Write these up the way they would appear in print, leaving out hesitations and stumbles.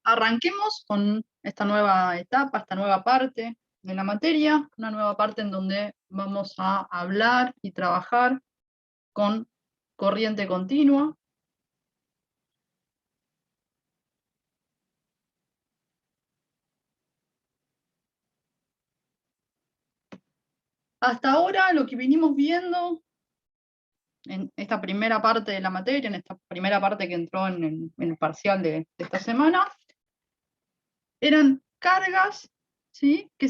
arranquemos con esta nueva etapa, esta nueva parte de la materia, una nueva parte en donde vamos a hablar y trabajar con corriente continua. Hasta ahora lo que vinimos viendo en esta primera parte de la materia, en esta primera parte que entró en el parcial de esta semana, eran cargas, ¿sí?, que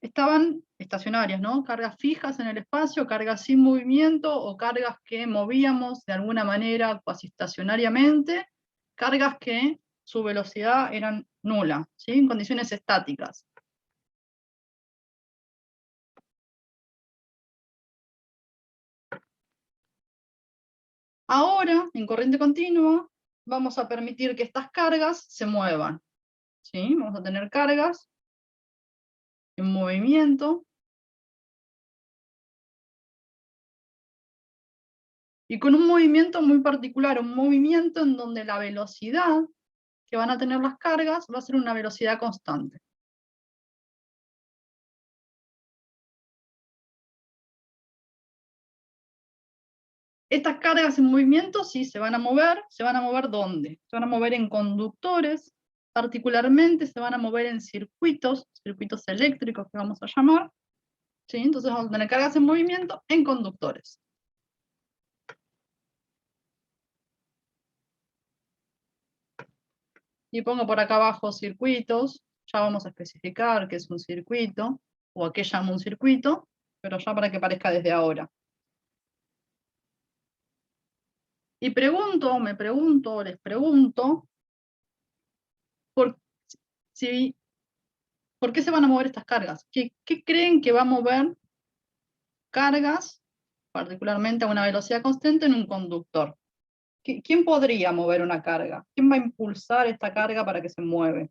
estaban estacionarias, ¿no? Cargas fijas en el espacio, cargas sin movimiento, o cargas que movíamos de alguna manera cuasi estacionariamente, cargas que su velocidad era nula, ¿sí?, en condiciones estáticas. Ahora, en corriente continua, vamos a permitir que estas cargas se muevan, ¿sí? Vamos a tener cargas en movimiento, y con un movimiento muy particular, un movimiento en donde la velocidad que van a tener las cargas va a ser una velocidad constante. Estas cargas en movimiento sí se van a mover ¿dónde? Se van a mover en conductores, particularmente se van a mover en circuitos eléctricos que vamos a llamar, ¿sí? Entonces vamos a tener cargas en movimiento en conductores. Y pongo por acá abajo circuitos, ya vamos a especificar qué es un circuito, o a qué llamo un circuito, pero ya para que parezca desde ahora. Y les pregunto, ¿por qué se van a mover estas cargas? ¿Qué creen que va a mover cargas, particularmente a una velocidad constante, en un conductor? ¿Quién podría mover una carga? ¿Quién va a impulsar esta carga para que se mueva?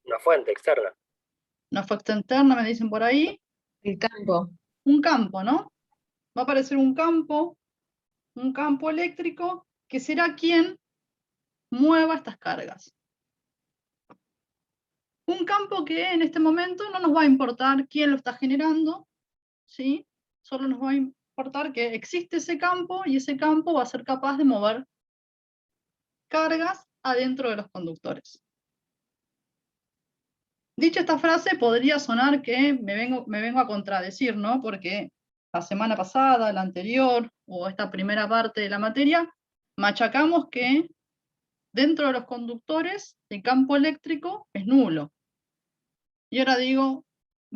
Una fuente externa. Una fuente interna, me dicen por ahí. El campo. Un campo, ¿no? Va a aparecer un campo eléctrico, que será quien mueva estas cargas. Un campo que en este momento no nos va a importar quién lo está generando, ¿sí? Solo nos va a importar que existe ese campo, y ese campo va a ser capaz de mover cargas adentro de los conductores. Dicha esta frase, podría sonar que me vengo a contradecir, ¿no? Porque la semana pasada, la anterior, o esta primera parte de la materia, machacamos que dentro de los conductores el campo eléctrico es nulo. Y ahora digo,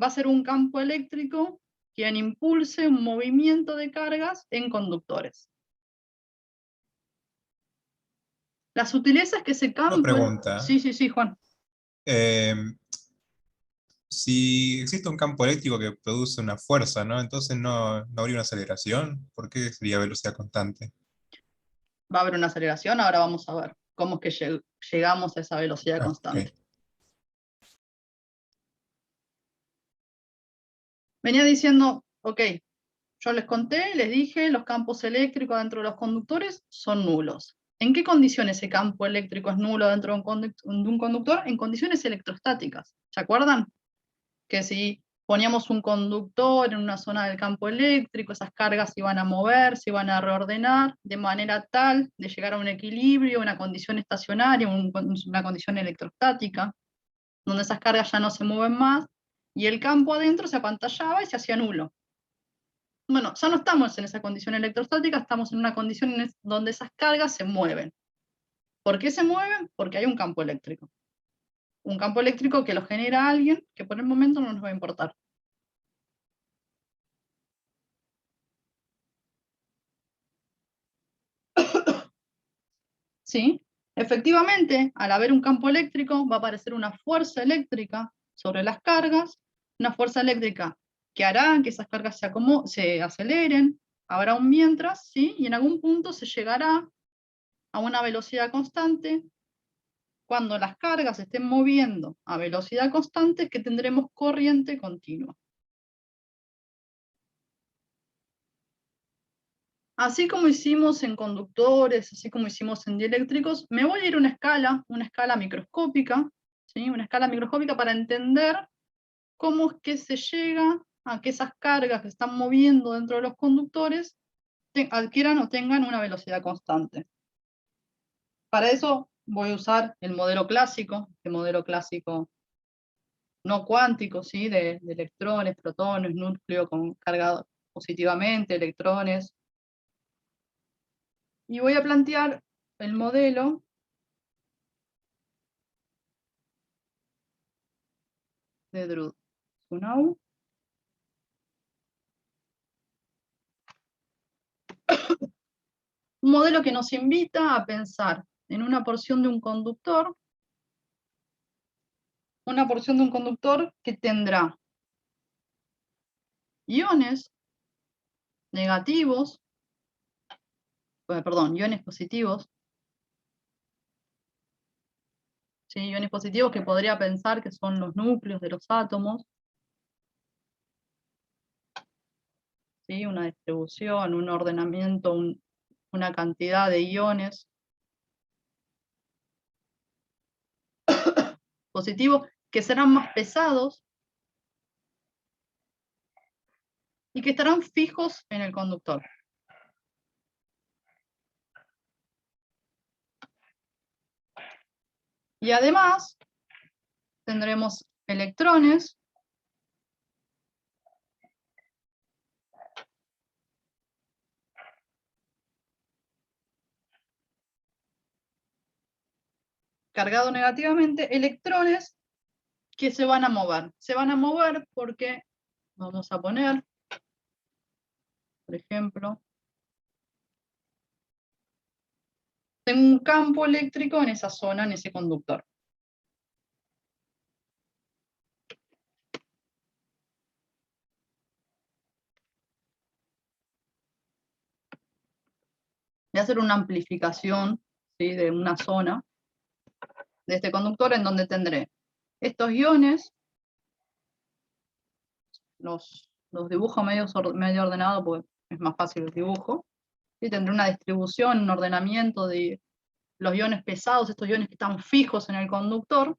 va a ser un campo eléctrico quien impulse un movimiento de cargas en conductores. La sutileza es que ese campo... Una pregunta. Sí, Juan. Si existe un campo eléctrico que produce una fuerza, ¿no? Entonces no habría una aceleración. ¿Por qué sería velocidad constante? Va a haber una aceleración, ahora vamos a ver cómo es que llegamos a esa velocidad constante. Okay. Venía diciendo, ok, yo les conté, les dije, los campos eléctricos dentro de los conductores son nulos. ¿En qué condiciones ese campo eléctrico es nulo dentro de un conductor? En condiciones electrostáticas. ¿Se acuerdan? Que si poníamos un conductor en una zona del campo eléctrico, esas cargas se iban a mover, se iban a reordenar de manera tal de llegar a un equilibrio, una condición estacionaria, una condición electrostática, donde esas cargas ya no se mueven más, y el campo adentro se apantallaba y se hacía nulo. Bueno, ya no estamos en esa condición electrostática, estamos en una condición donde esas cargas se mueven. ¿Por qué se mueven? Porque hay un campo eléctrico. Un campo eléctrico que lo genera alguien que por el momento no nos va a importar. ¿Sí? Efectivamente, al haber un campo eléctrico, va a aparecer una fuerza eléctrica sobre las cargas, una fuerza eléctrica que hará que esas cargas se aceleren, habrá un mientras, ¿sí? Y en algún punto se llegará a una velocidad constante. Cuando las cargas se estén moviendo a velocidad constante, que tendremos corriente continua. Así como hicimos en conductores, así como hicimos en dieléctricos, me voy a ir a una escala microscópica, ¿sí? Una escala microscópica para entender cómo es que se llega a que esas cargas que se están moviendo dentro de los conductores adquieran o tengan una velocidad constante. Para eso voy a usar el modelo clásico no cuántico, ¿sí? De electrones, protones, núcleo cargado positivamente, electrones. Y voy a plantear el modelo de Drude-Zunau. Un modelo que nos invita a pensar en una porción de un conductor que tendrá iones negativos, iones positivos, ¿sí? Iones positivos que podría pensar que son los núcleos de los átomos, ¿sí? Una distribución, un ordenamiento, una cantidad de iones positivos que serán más pesados y que estarán fijos en el conductor. Y además tendremos electrones cargados negativamente, electrones que se van a mover. Se van a mover porque, vamos a poner, por ejemplo, tengo un campo eléctrico en esa zona, en ese conductor. Voy a hacer una amplificación, ¿sí? De una zona de este conductor en donde tendré estos iones, los dibujo medio ordenado porque es más fácil el dibujo, y tendré una distribución, un ordenamiento de los iones pesados, estos iones que están fijos en el conductor,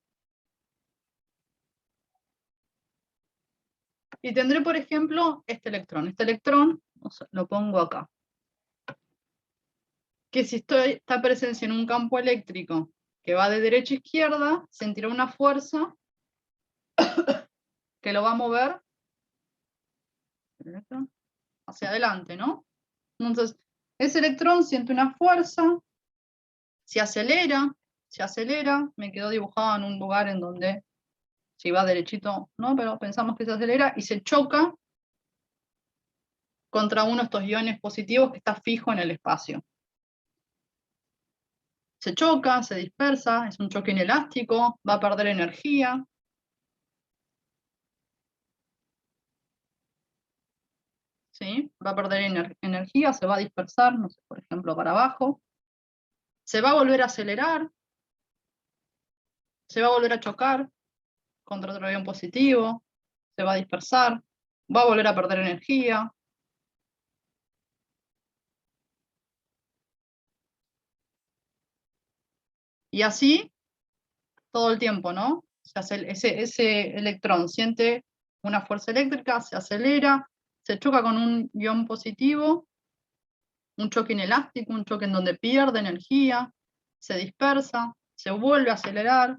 y tendré, por ejemplo, este electrón lo pongo acá, que si está presencia en un campo eléctrico que va de derecha a izquierda, sentirá una fuerza que lo va a mover hacia adelante, ¿no? Entonces, ese electrón siente una fuerza, se acelera, me quedó dibujado en un lugar en donde si va derechito, ¿no? Pero pensamos que se acelera y se choca contra uno de estos iones positivos que está fijo en el espacio. Se choca, se dispersa, es un choque inelástico, va a perder energía. ¿Sí? Va a perder energía, se va a dispersar, no sé, por ejemplo, para abajo. Se va a volver a acelerar, se va a volver a chocar contra otro ion positivo, se va a dispersar, va a volver a perder energía. Y así todo el tiempo, ¿no? Ese electrón siente una fuerza eléctrica, se acelera, se choca con un ion positivo, un choque inelástico, un choque en donde pierde energía, se dispersa, se vuelve a acelerar,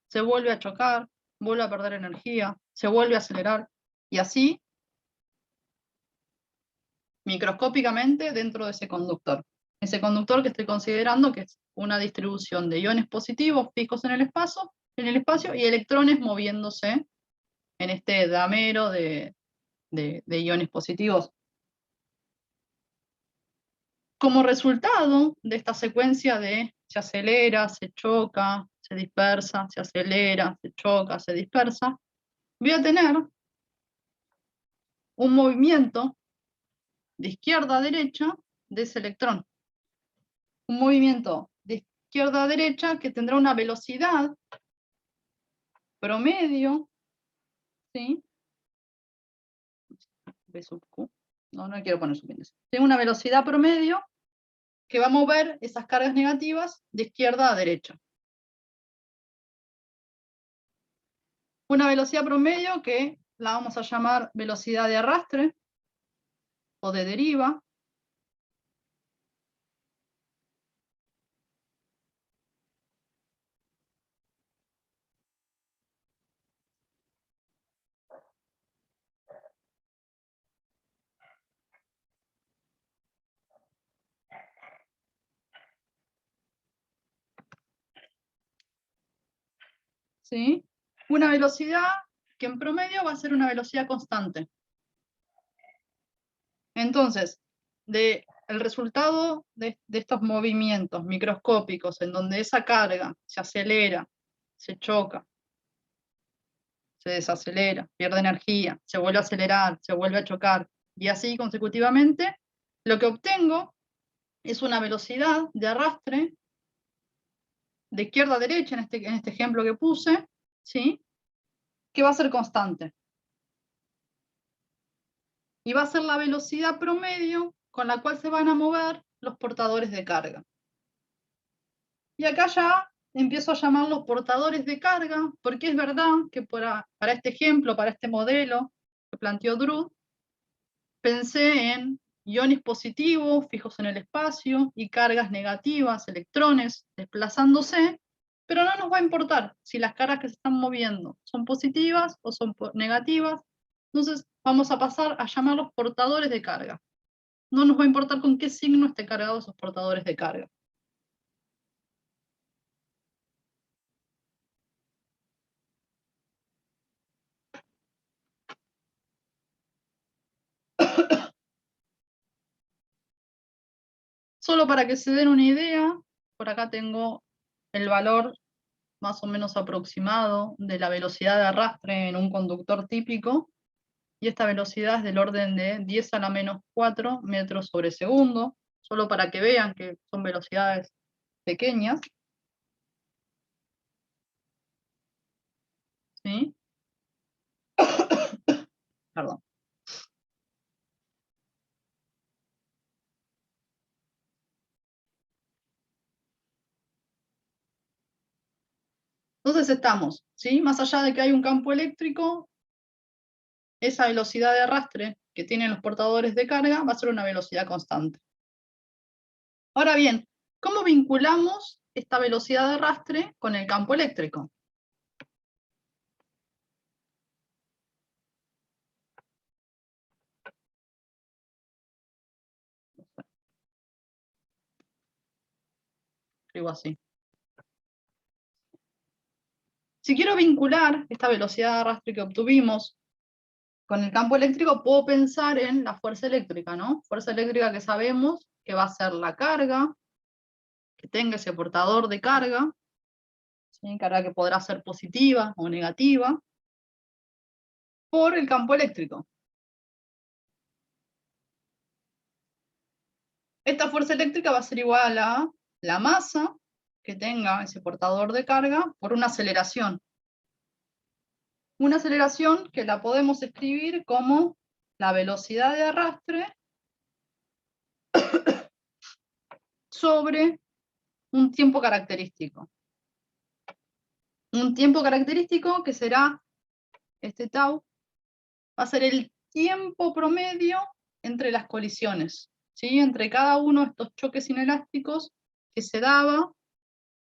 se vuelve a chocar, vuelve a perder energía, se vuelve a acelerar, y así, microscópicamente, dentro de ese conductor. Ese conductor que estoy considerando que es una distribución de iones positivos fijos en el espacio y electrones moviéndose en este damero de iones positivos. Como resultado de esta secuencia de se acelera, se choca, se dispersa, se acelera, se choca, se dispersa, voy a tener un movimiento de izquierda a derecha de ese electrón. Un movimiento de izquierda a derecha que tendrá una velocidad promedio, ¿sí? V sub Q, no quiero poner subíndice. Tengo una velocidad promedio que va a mover esas cargas negativas de izquierda a derecha. Una velocidad promedio que la vamos a llamar velocidad de arrastre o de deriva. ¿Sí? Una velocidad que en promedio va a ser una velocidad constante. Entonces, el resultado de estos movimientos microscópicos en donde esa carga se acelera, se choca, se desacelera, pierde energía, se vuelve a acelerar, se vuelve a chocar, y así consecutivamente, lo que obtengo es una velocidad de arrastre de izquierda a derecha, en este ejemplo que puse, ¿sí? Que va a ser constante. Y va a ser la velocidad promedio con la cual se van a mover los portadores de carga. Y acá ya empiezo a llamar los portadores de carga, porque es verdad que para este ejemplo, para este modelo que planteó Drew, pensé en iones positivos fijos en el espacio y cargas negativas, electrones desplazándose, pero no nos va a importar si las cargas que se están moviendo son positivas o son negativas. Entonces vamos a pasar a llamarlos portadores de carga. No nos va a importar con qué signo esté cargados esos portadores de carga. Solo para que se den una idea, por acá tengo el valor más o menos aproximado de la velocidad de arrastre en un conductor típico, y esta velocidad es del orden de 10 a la menos 4 metros sobre segundo, solo para que vean que son velocidades pequeñas. ¿Sí? Perdón. Entonces estamos, ¿sí? Más allá de que hay un campo eléctrico, esa velocidad de arrastre que tienen los portadores de carga va a ser una velocidad constante. Ahora bien, ¿cómo vinculamos esta velocidad de arrastre con el campo eléctrico? Escribo así. Si quiero vincular esta velocidad de arrastre que obtuvimos con el campo eléctrico, puedo pensar en la fuerza eléctrica, ¿no? Fuerza eléctrica que sabemos que va a ser la carga que tenga ese portador de carga, ¿sí? Carga que podrá ser positiva o negativa, por el campo eléctrico. Esta fuerza eléctrica va a ser igual a la masa que tenga ese portador de carga por una aceleración. Una aceleración que la podemos escribir como la velocidad de arrastre sobre un tiempo característico. Un tiempo característico que será este tau, va a ser el tiempo promedio entre las colisiones, ¿sí? Entre cada uno de estos choques inelásticos que se daba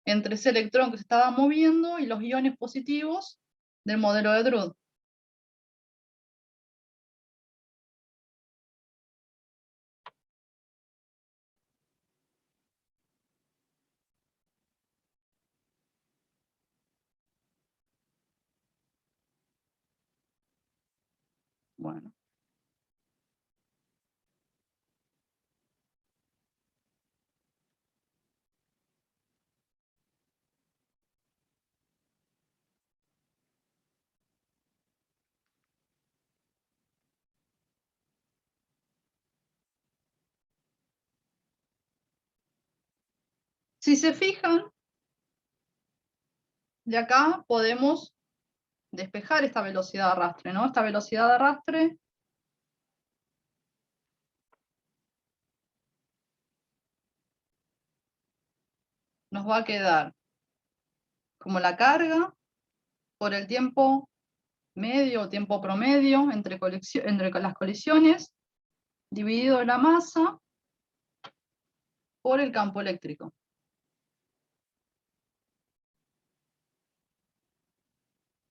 entre ese electrón que se estaba moviendo y los iones positivos del modelo de Drude. Bueno. Si se fijan, de acá podemos despejar esta velocidad de arrastre, ¿no? Esta velocidad de arrastre nos va a quedar como la carga por el tiempo medio o tiempo promedio entre las colisiones, dividido la masa por el campo eléctrico.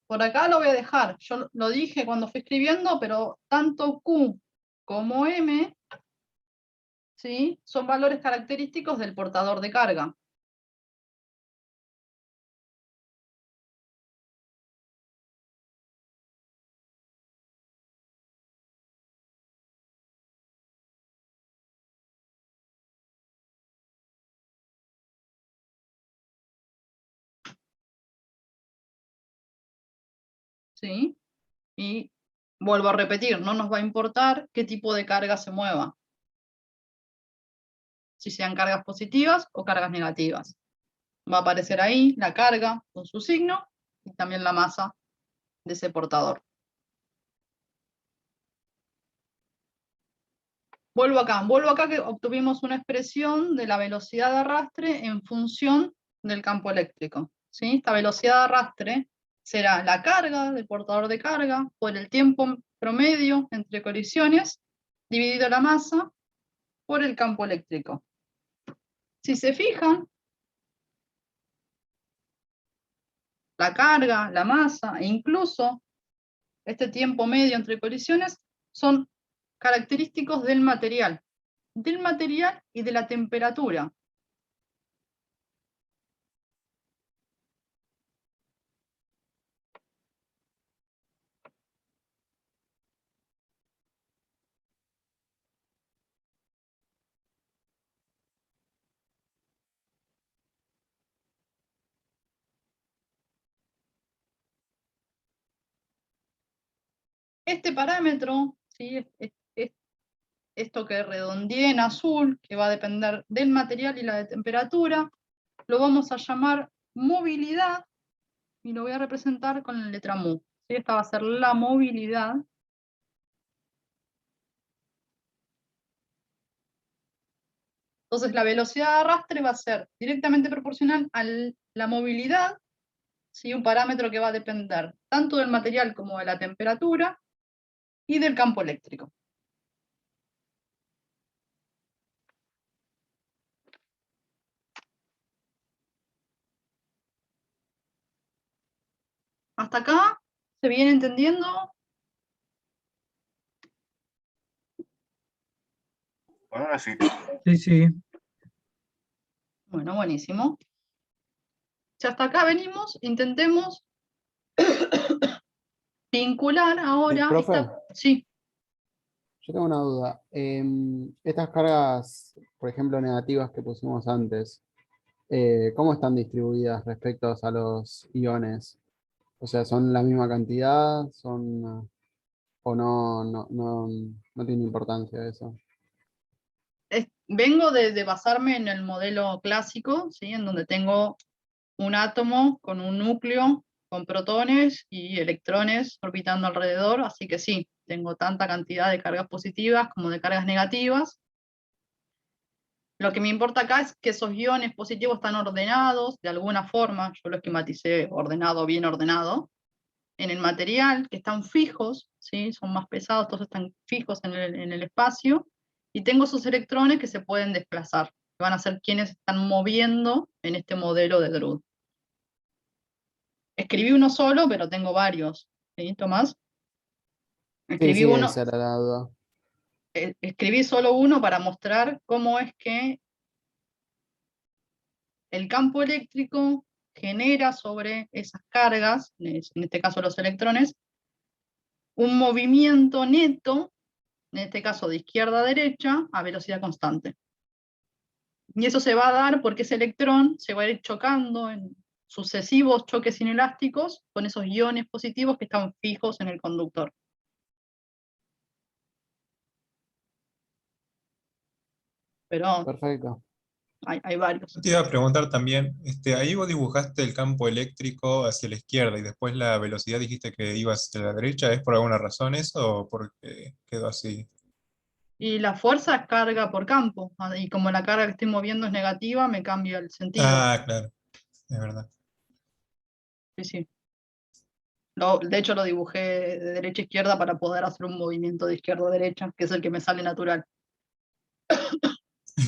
Por acá lo voy a dejar, yo lo dije cuando fui escribiendo, pero tanto Q como M, ¿sí?, son valores característicos del portador de carga. ¿Sí? Y vuelvo a repetir, no nos va a importar qué tipo de carga se mueva, si sean cargas positivas o cargas negativas. Va a aparecer ahí la carga con su signo y también la masa de ese portador. Vuelvo acá que obtuvimos una expresión de la velocidad de arrastre en función del campo eléctrico. ¿Sí? Esta velocidad de arrastre será la carga del portador de carga por el tiempo promedio entre colisiones, dividido la masa por el campo eléctrico. Si se fijan, la carga, la masa e incluso este tiempo medio entre colisiones son característicos del material y de la temperatura. Este parámetro, ¿sí?, esto que redondeé en azul, que va a depender del material y la temperatura, lo vamos a llamar movilidad y lo voy a representar con la letra mu. ¿Sí? Esta va a ser la movilidad. Entonces la velocidad de arrastre va a ser directamente proporcional a la movilidad, ¿sí?, un parámetro que va a depender tanto del material como de la temperatura y del campo eléctrico. ¿Hasta acá se viene entendiendo? Ahora sí. Sí, sí. Bueno, buenísimo. Si hasta acá venimos, intentemos vincular ahora profe, Sí, yo tengo una duda. Estas cargas, por ejemplo, negativas que pusimos antes, ¿cómo están distribuidas respecto a los iones? O sea, ¿son la misma cantidad? ¿Son, o no tiene importancia eso? vengo de basarme en el modelo clásico, ¿sí?, en donde tengo un átomo con un núcleo, con protones y electrones orbitando alrededor, así que sí, tengo tanta cantidad de cargas positivas como de cargas negativas. Lo que me importa acá es que esos iones positivos están ordenados de alguna forma, yo lo esquematicé ordenado, bien ordenado, en el material, que están fijos, ¿sí?, son más pesados, todos están fijos en el espacio, y tengo esos electrones que se pueden desplazar, que van a ser quienes están moviendo en este modelo de Drude. Escribí uno solo, pero tengo varios, ¿sí, Tomás? Sí, esa era la duda. Escribí solo uno para mostrar cómo es que el campo eléctrico genera sobre esas cargas, en este caso los electrones, un movimiento neto, en este caso de izquierda a derecha, a velocidad constante. Y eso se va a dar porque ese electrón se va a ir chocando en sucesivos choques inelásticos con esos iones positivos que están fijos en el conductor. Pero Perfecto. hay varios. Yo te iba a preguntar también, ahí vos dibujaste el campo eléctrico hacia la izquierda y después la velocidad dijiste que iba hacia la derecha. ¿Es por alguna razón eso o porque quedó así? Y la fuerza es carga por campo, y como la carga que estoy moviendo es negativa, me cambia el sentido. Ah, claro, es verdad. Sí, sí. De hecho lo dibujé de derecha a izquierda para poder hacer un movimiento de izquierda a derecha, que es el que me sale natural.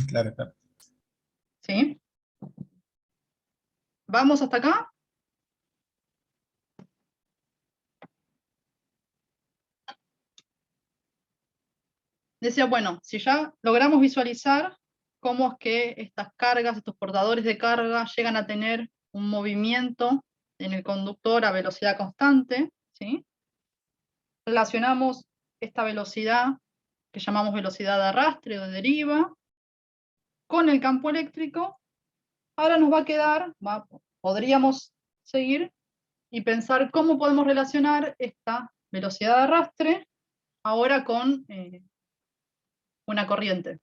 Claro, claro. ¿Sí? ¿Vamos hasta acá? Decía, bueno, si ya logramos visualizar cómo es que estas cargas, estos portadores de carga, llegan a tener un movimiento en el conductor a velocidad constante, ¿sí? Relacionamos esta velocidad, que llamamos velocidad de arrastre o de deriva, con el campo eléctrico. Ahora nos va a quedar, podríamos seguir y pensar cómo podemos relacionar esta velocidad de arrastre ahora con una corriente.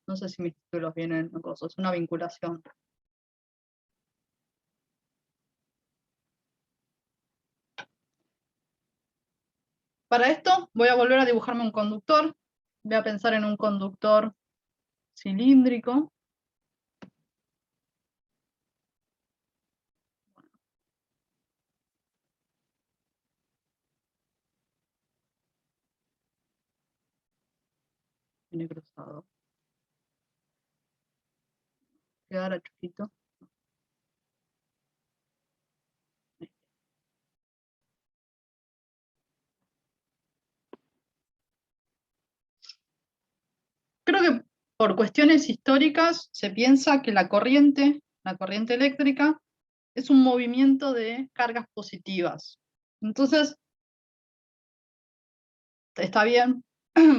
No sé si mis títulos vienen o cosas, es una vinculación. Para esto voy a volver a dibujarme un conductor. Voy a pensar en un conductor cilíndrico. Viene cruzado. Quedara chiquito. Creo que por cuestiones históricas se piensa que la corriente eléctrica, es un movimiento de cargas positivas. Entonces, está bien,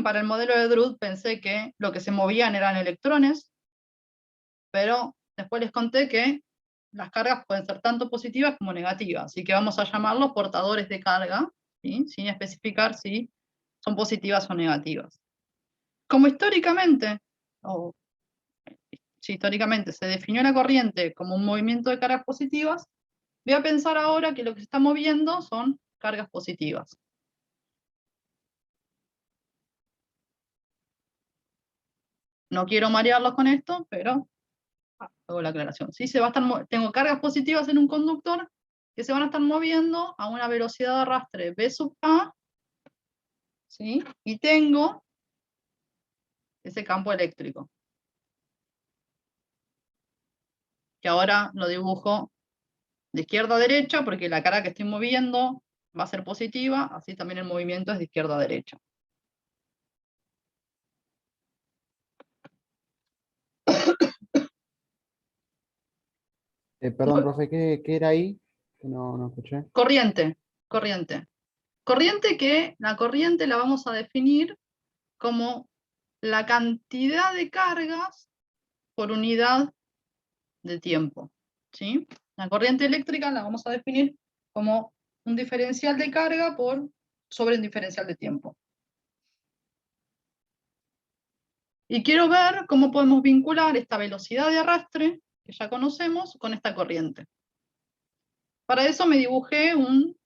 para el modelo de Drude pensé que lo que se movían eran electrones, pero después les conté que las cargas pueden ser tanto positivas como negativas, así que vamos a llamarlos portadores de carga, ¿sí? Sin especificar si son positivas o negativas. Como históricamente, o si históricamente se definió la corriente como un movimiento de cargas positivas, voy a pensar ahora que lo que se está moviendo son cargas positivas. No quiero marearlos con esto, pero hago la aclaración. ¿Sí? Tengo cargas positivas en un conductor que se van a estar moviendo a una velocidad de arrastre B sub A, ¿sí? Y tengo ese campo eléctrico, que ahora lo dibujo de izquierda a derecha, porque la carga que estoy moviendo va a ser positiva, así también el movimiento es de izquierda a derecha. Perdón, profe, ¿qué era ahí? Que no escuché. Corriente. Corriente que la corriente la vamos a definir como la cantidad de cargas por unidad de tiempo, ¿sí? La corriente eléctrica la vamos a definir como un diferencial de carga sobre un diferencial de tiempo. Y quiero ver cómo podemos vincular esta velocidad de arrastre, que ya conocemos, con esta corriente. Para eso me dibujé un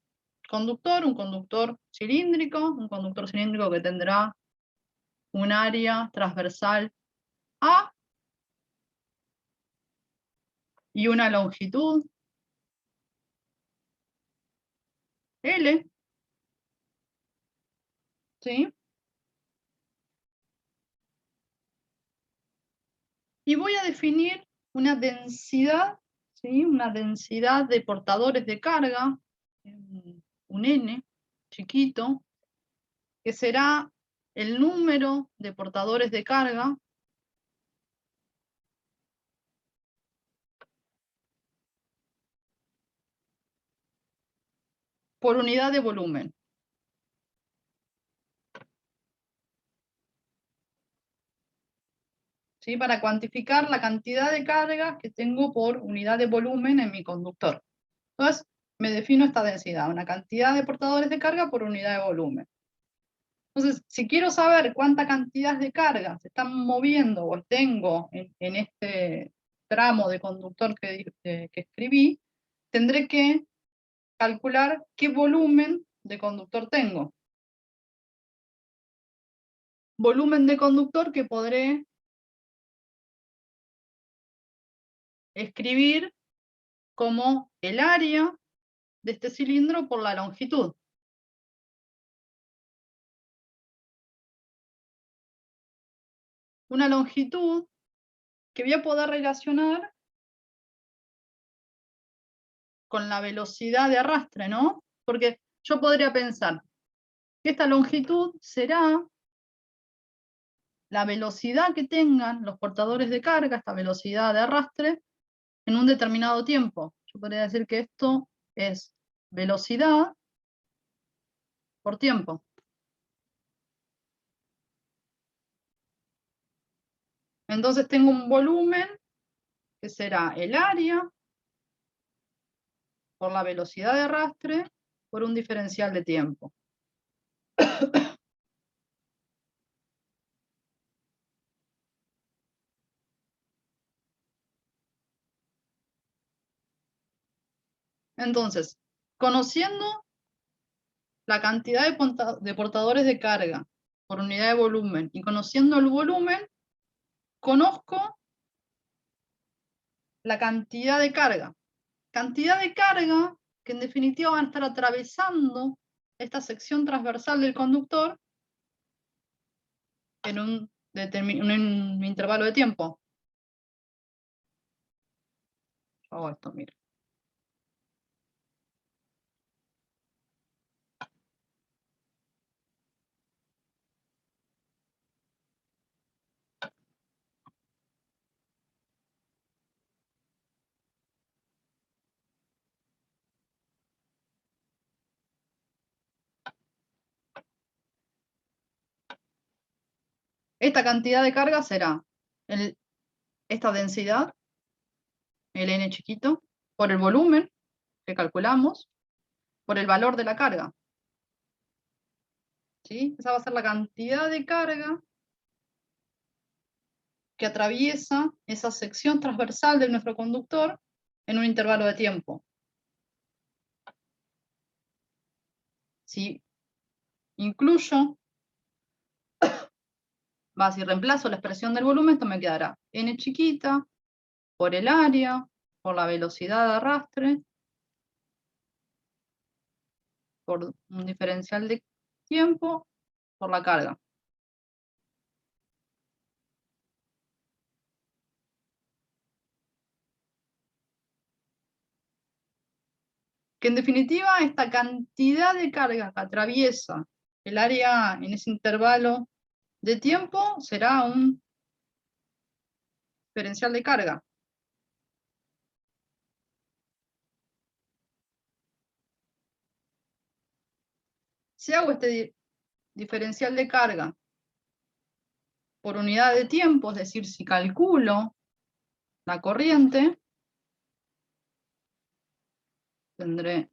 conductor cilíndrico que tendrá un área transversal A y una longitud L, ¿sí? Y voy a definir una densidad, ¿sí? Una densidad de portadores de carga, un N chiquito, que será el número de portadores de carga por unidad de volumen. ¿Sí? Para cuantificar la cantidad de cargas que tengo por unidad de volumen en mi conductor. Entonces, me defino esta densidad, una cantidad de portadores de carga por unidad de volumen. Entonces, si quiero saber cuánta cantidad de carga se están moviendo o tengo en este tramo de conductor que escribí, tendré que calcular qué volumen de conductor tengo. Volumen de conductor que podré escribir como el área de este cilindro por la longitud. Una longitud que voy a poder relacionar con la velocidad de arrastre, ¿no? Porque yo podría pensar que esta longitud será la velocidad que tengan los portadores de carga, esta velocidad de arrastre, en un determinado tiempo. Yo podría decir que esto es velocidad por tiempo. Entonces tengo un volumen que será el área por la velocidad de arrastre por un diferencial de tiempo. Entonces, conociendo la cantidad de portadores de carga por unidad de volumen y conociendo el volumen, conozco la cantidad de carga. Cantidad de carga que en definitiva van a estar atravesando esta sección transversal del conductor en un intervalo de tiempo. Hago esto, mira. Esta cantidad de carga será esta densidad, el n chiquito, por el volumen que calculamos, por el valor de la carga. ¿Sí? Esa va a ser la cantidad de carga que atraviesa esa sección transversal de nuestro conductor en un intervalo de tiempo. Si incluyo, si reemplazo la expresión del volumen, esto me quedará n chiquita por el área, por la velocidad de arrastre, por un diferencial de tiempo, por la carga. Que en definitiva esta cantidad de carga que atraviesa el área en ese intervalo de tiempo será un diferencial de carga. Si hago este diferencial de carga por unidad de tiempo, es decir, si calculo la corriente, tendré,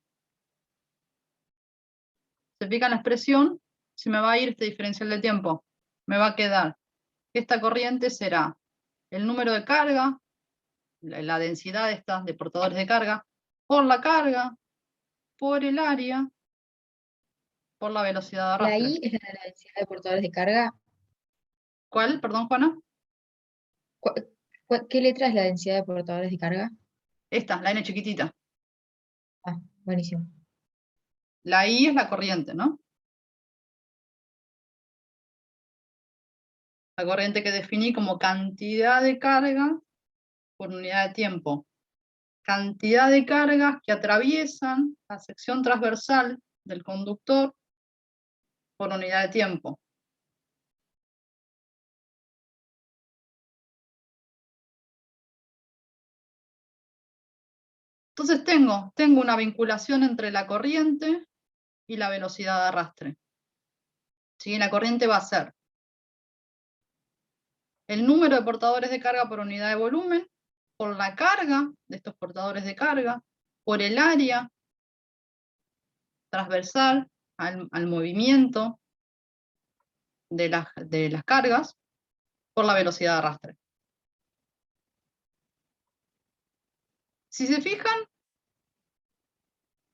se fija en la expresión, se me va a ir este diferencial de tiempo, me va a quedar, esta corriente será el número de carga, la densidad de portadores de carga, por la carga, por el área, por la velocidad de arrastre. La I es la de la densidad de portadores de carga. ¿Cuál? Perdón, Juana. ¿Qué letra es la densidad de portadores de carga? Esta, la N chiquitita. Ah, buenísimo. La I es la corriente, ¿no? La corriente que definí como cantidad de carga por unidad de tiempo. Cantidad de cargas que atraviesan la sección transversal del conductor por unidad de tiempo. Entonces tengo una vinculación entre la corriente y la velocidad de arrastre. ¿Sí? La corriente va a ser el número de portadores de carga por unidad de volumen, por la carga de estos portadores de carga, por el área transversal al movimiento de las cargas por la velocidad de arrastre. Si se fijan,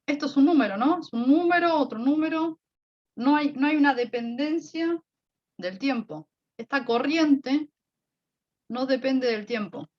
esto es un número, ¿no? Es un número, otro número. No hay una dependencia del tiempo. Esta corriente no depende del tiempo.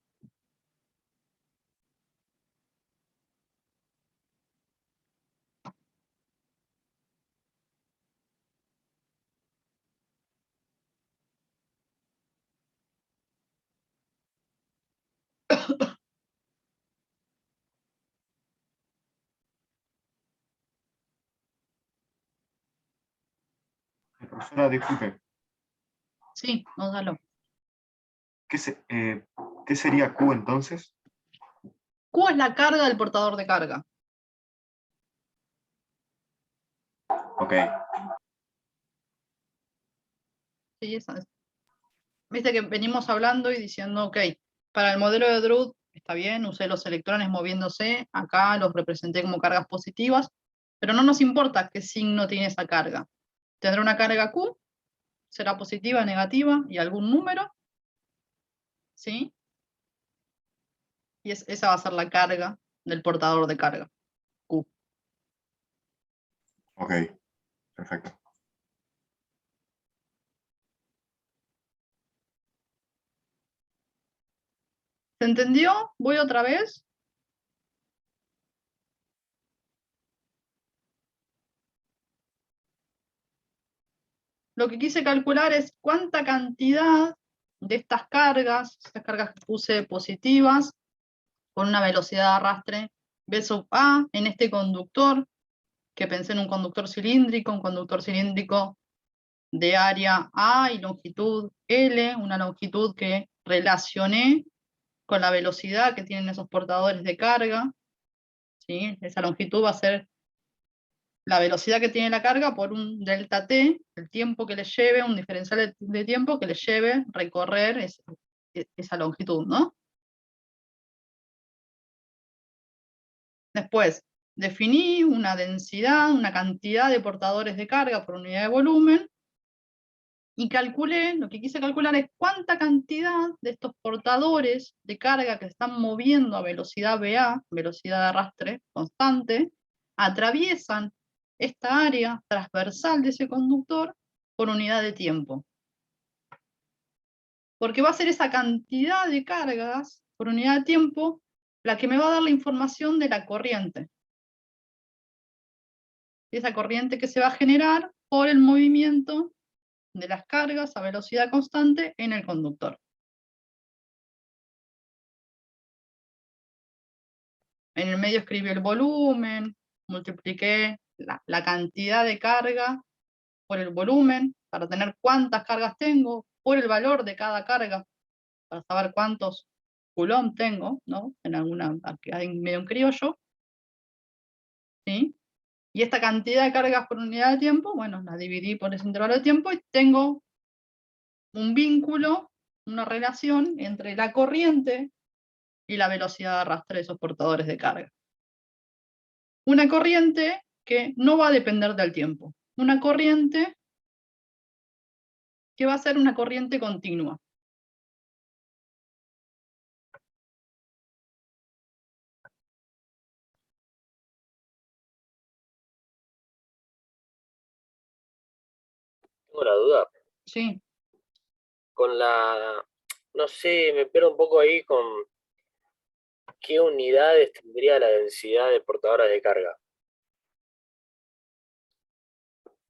Profesora, disculpe, Sí, no dalo. ¿qué sería Q entonces? Q es la carga del portador de carga. Ok, Sí, esa es. Viste que venimos hablando y diciendo, ok, para el modelo de Drude está bien, usé los electrones moviéndose, acá los representé como cargas positivas, pero no nos importa qué signo tiene esa carga. Tendrá una carga Q, será positiva, negativa y algún número, ¿sí? Y esa va a ser la carga del portador de carga, Q. ok, perfecto. ¿Se entendió? Voy otra vez. Lo que quise calcular es cuánta cantidad de estas cargas que puse positivas, con una velocidad de arrastre B sub A en este conductor, que pensé en un conductor cilíndrico de área A y longitud L, una longitud que relacioné con la velocidad que tienen esos portadores de carga, ¿sí? Esa longitud va a ser la velocidad que tiene la carga por un delta T, el tiempo que le lleve, un diferencial de tiempo que le lleve recorrer esa longitud, ¿no? Después, definí una densidad, una cantidad de portadores de carga por unidad de volumen, y calculé, lo que quise calcular es cuánta cantidad de estos portadores de carga que se están moviendo a velocidad VA, velocidad de arrastre constante, atraviesan esta área transversal de ese conductor por unidad de tiempo. Porque va a ser esa cantidad de cargas por unidad de tiempo la que me va a dar la información de la corriente. Esa corriente que se va a generar por el movimiento de las cargas a velocidad constante en el conductor. En el medio escribí el volumen, multipliqué la cantidad de carga por el volumen, para tener cuántas cargas tengo, por el valor de cada carga, para saber cuántos coulomb tengo, ¿no? En alguna, ahí medio en criollo. ¿Sí? Y esta cantidad de cargas por unidad de tiempo, bueno, la dividí por ese intervalo de tiempo y tengo un vínculo, una relación entre la corriente y la velocidad de arrastre de esos portadores de carga. Una corriente que no va a depender del tiempo. Una corriente que va a ser una corriente continua. Tengo una duda. Sí. Con la, no sé, me pierdo un poco ahí con qué unidades tendría la densidad de portadoras de carga.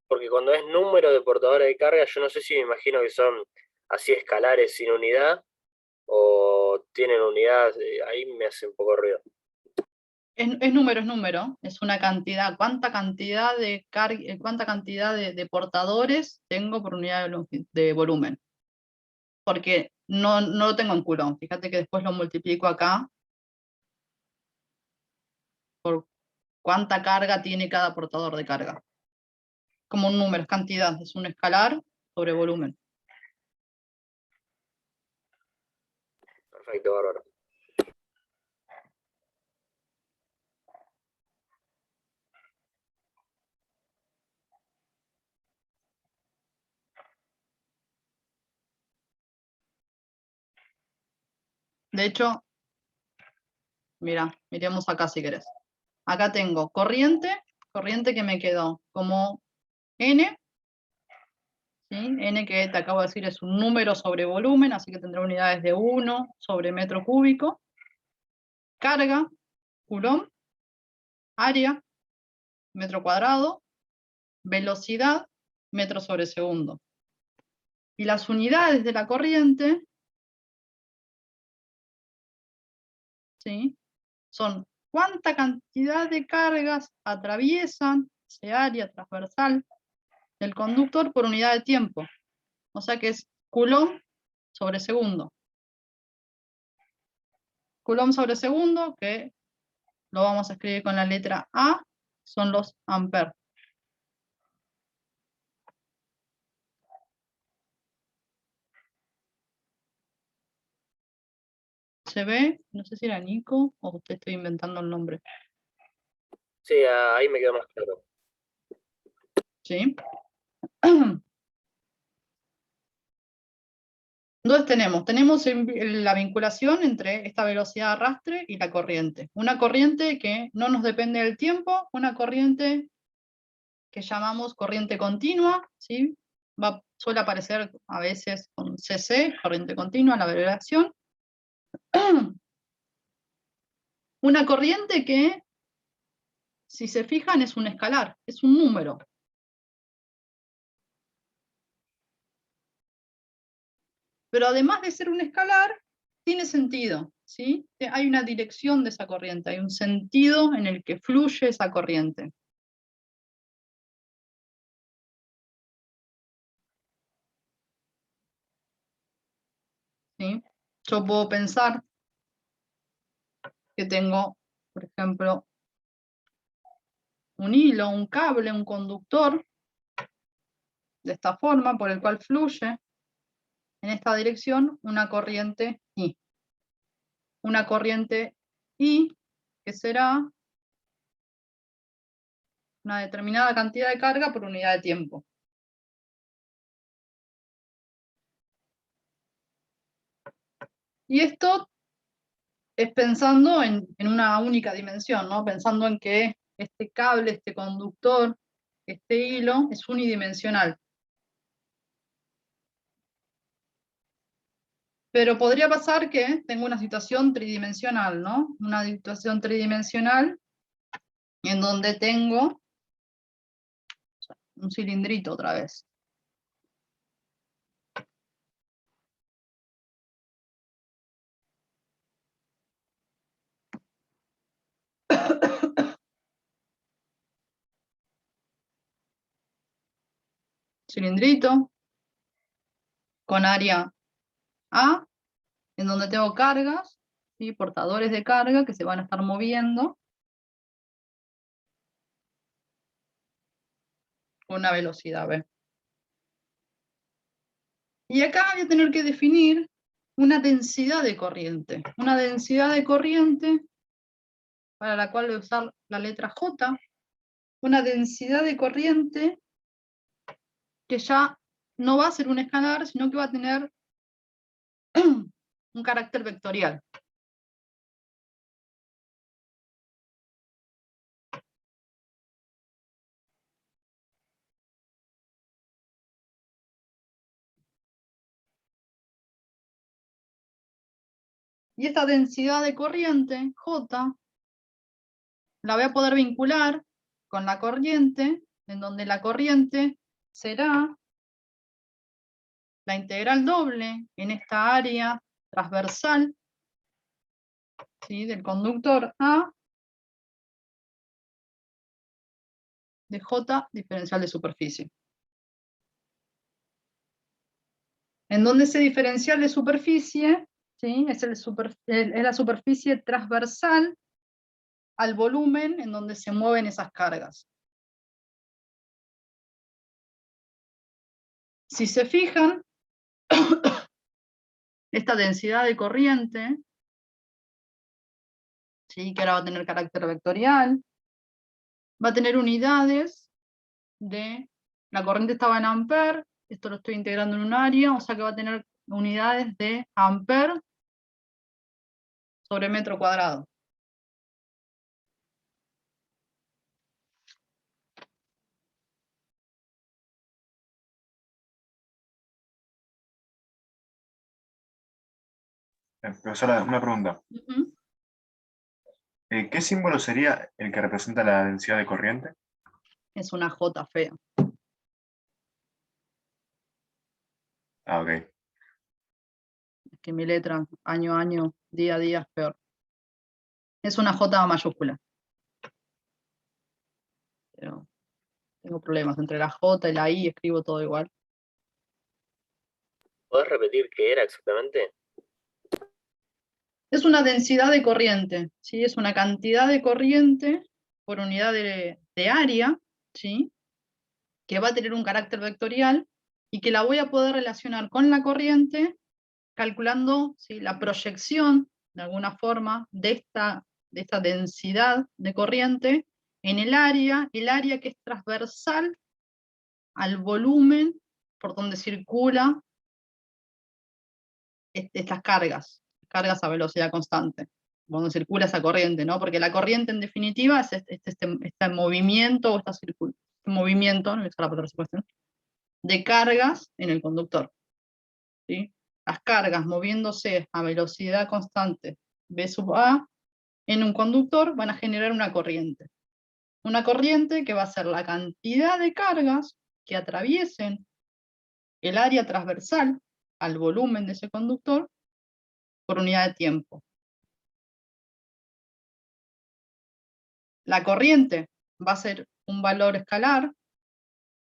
Porque cuando es número de portadores de carga, yo no sé si me imagino que son así escalares sin unidad o tienen unidad, ahí me hace un poco ruido. Es número. Es una cantidad. ¿Cuánta cantidad de portadores tengo por unidad de volumen? Porque no lo tengo en Coulomb. Fíjate que después lo multiplico acá por cuánta carga tiene cada portador de carga. Como un número, es cantidad, es un escalar sobre volumen. Perfecto, bárbaro. De hecho, mira, miremos acá si querés. Acá tengo corriente que me quedó como N, ¿sí? N que te acabo de decir es un número sobre volumen, así que tendrá unidades de 1 sobre metro cúbico. Carga, Coulomb. Área, metro cuadrado. Velocidad, metro sobre segundo. Y las unidades de la corriente, ¿sí?, son cuánta cantidad de cargas atraviesan ese área transversal del conductor por unidad de tiempo. O sea que es Coulomb sobre segundo. Coulomb sobre segundo, que lo vamos a escribir con la letra A, son los amperes. ¿Se ve? No sé si era Nico o usted estoy inventando el nombre. Sí, ahí me quedó más claro. ¿Sí? Entonces tenemos la vinculación entre esta velocidad de arrastre y la corriente. Una corriente que no nos depende del tiempo, una corriente que llamamos corriente continua, ¿sí? Suele aparecer a veces con CC, corriente continua, la abreviación. Una corriente que, si se fijan, es un escalar, es un número. Pero además de ser un escalar, tiene sentido, ¿sí? Hay una dirección de esa corriente, hay un sentido en el que fluye esa corriente. ¿Sí? Yo puedo pensar que tengo, por ejemplo, un hilo, un cable, un conductor, de esta forma, por el cual fluye en esta dirección una corriente I. Una corriente I que será una determinada cantidad de carga por unidad de tiempo. Y esto es pensando en una única dimensión, ¿no? Pensando en que este cable, este conductor, este hilo es unidimensional. Pero podría pasar que tengo una situación tridimensional, ¿no? Una situación tridimensional en donde tengo un cilindrito otra vez. Cilindrito con área A, en donde tengo cargas, ¿sí? Portadores de carga que se van a estar moviendo con una velocidad V. Y acá voy a tener que definir una densidad de corriente. Una densidad de corriente para la cual voy a usar la letra J. Una densidad de corriente que ya no va a ser un escalar, sino que va a tener un carácter vectorial. Y esta densidad de corriente, J, la voy a poder vincular con la corriente, en donde la corriente será la integral doble en esta área transversal, ¿sí?, del conductor A de J diferencial de superficie. En donde ese diferencial de superficie, ¿sí?, es la superficie transversal al volumen en donde se mueven esas cargas. Si se fijan, esta densidad de corriente, ¿sí?, que ahora va a tener carácter vectorial, va a tener unidades de, la corriente estaba en amper, esto lo estoy integrando en un área, o sea que va a tener unidades de amper sobre metro cuadrado. Profesora, una pregunta. Ujú. ¿Qué símbolo sería el que representa la densidad de corriente? Es una J fea. Ah, ok. Es que mi letra, año a año, día a día, es peor. Es una J mayúscula. Pero tengo problemas entre la J y la I, escribo todo igual. ¿Podés repetir qué era exactamente? Es una densidad de corriente, ¿sí? Es una cantidad de corriente por unidad de área, ¿sí? Que va a tener un carácter vectorial y que la voy a poder relacionar con la corriente calculando, ¿sí?, la proyección, de alguna forma, de esta densidad de corriente en el área que es transversal al volumen por donde circula estas cargas a velocidad constante, donde circula esa corriente, ¿no? Porque la corriente, en definitiva, es este movimiento, o este movimiento, no es la palabra supuesta, de cargas en el conductor, ¿sí? Las cargas moviéndose a velocidad constante V sub A en un conductor van a generar una corriente. Una corriente que va a ser la cantidad de cargas que atraviesen el área transversal al volumen de ese conductor por unidad de tiempo. La corriente va a ser un valor escalar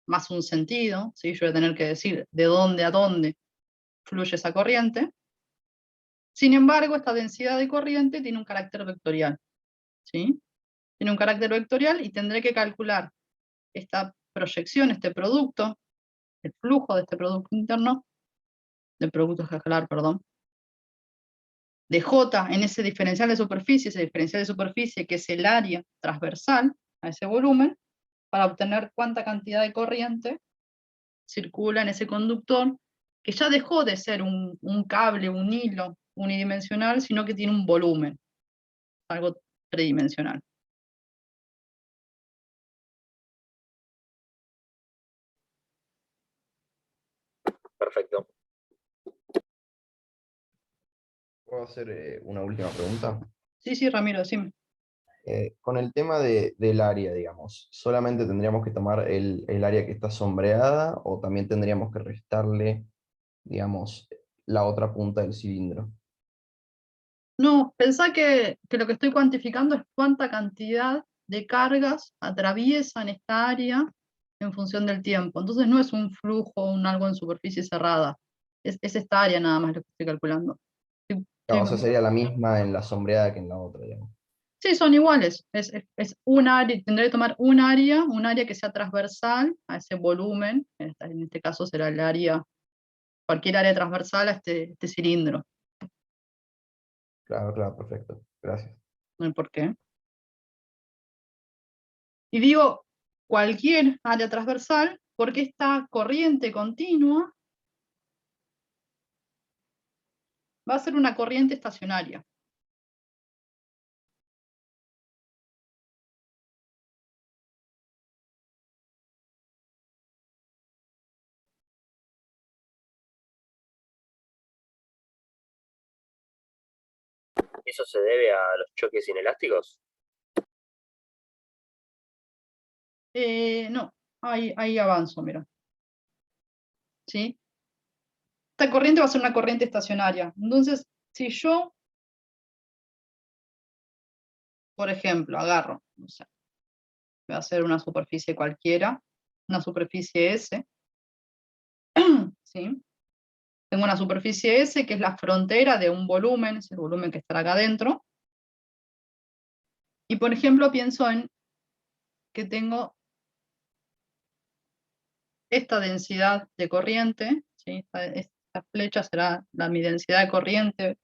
más un sentido, ¿sí? Yo voy a tener que decir de dónde a dónde fluye esa corriente. Sin embargo, esta densidad de corriente tiene un carácter vectorial, ¿sí? Tiene un carácter vectorial y tendré que calcular esta proyección, este producto, el flujo de este producto interno, del producto escalar, perdón, de J en ese diferencial de superficie, que es el área transversal a ese volumen, para obtener cuánta cantidad de corriente circula en ese conductor, que ya dejó de ser un cable, un hilo unidimensional, sino que tiene un volumen, algo tridimensional. Perfecto. ¿Puedo hacer una última pregunta? Sí, Ramiro, decime. Con el tema del área, digamos, ¿solamente tendríamos que tomar el área que está sombreada o también tendríamos que restarle, digamos, la otra punta del cilindro? No, pensá que lo que estoy cuantificando es cuánta cantidad de cargas atraviesan esta área en función del tiempo. Entonces no es un flujo, un algo en superficie cerrada. Es esta área nada más lo que estoy calculando. Claro, o sea, sería la misma en la sombreada que en la otra, digamos. Sí, son iguales. Es un área, tendré que tomar un área que sea transversal a ese volumen. En este caso será el área, cualquier área transversal a este cilindro. Claro, claro, perfecto. Gracias. No hay por qué. Y digo cualquier área transversal porque esta corriente continua va a ser una corriente estacionaria. ¿Eso se debe a los choques inelásticos? No, ahí avanzo, mira. ¿Sí? Esta corriente va a ser una corriente estacionaria. Entonces, si yo, por ejemplo, agarro, no sé, voy a hacer una superficie cualquiera, una superficie S, ¿sí? Tengo una superficie S que es la frontera de un volumen, es el volumen que estará acá adentro. Y por ejemplo pienso en que tengo esta densidad de corriente, ¿sí? Esta flecha será mi densidad de corriente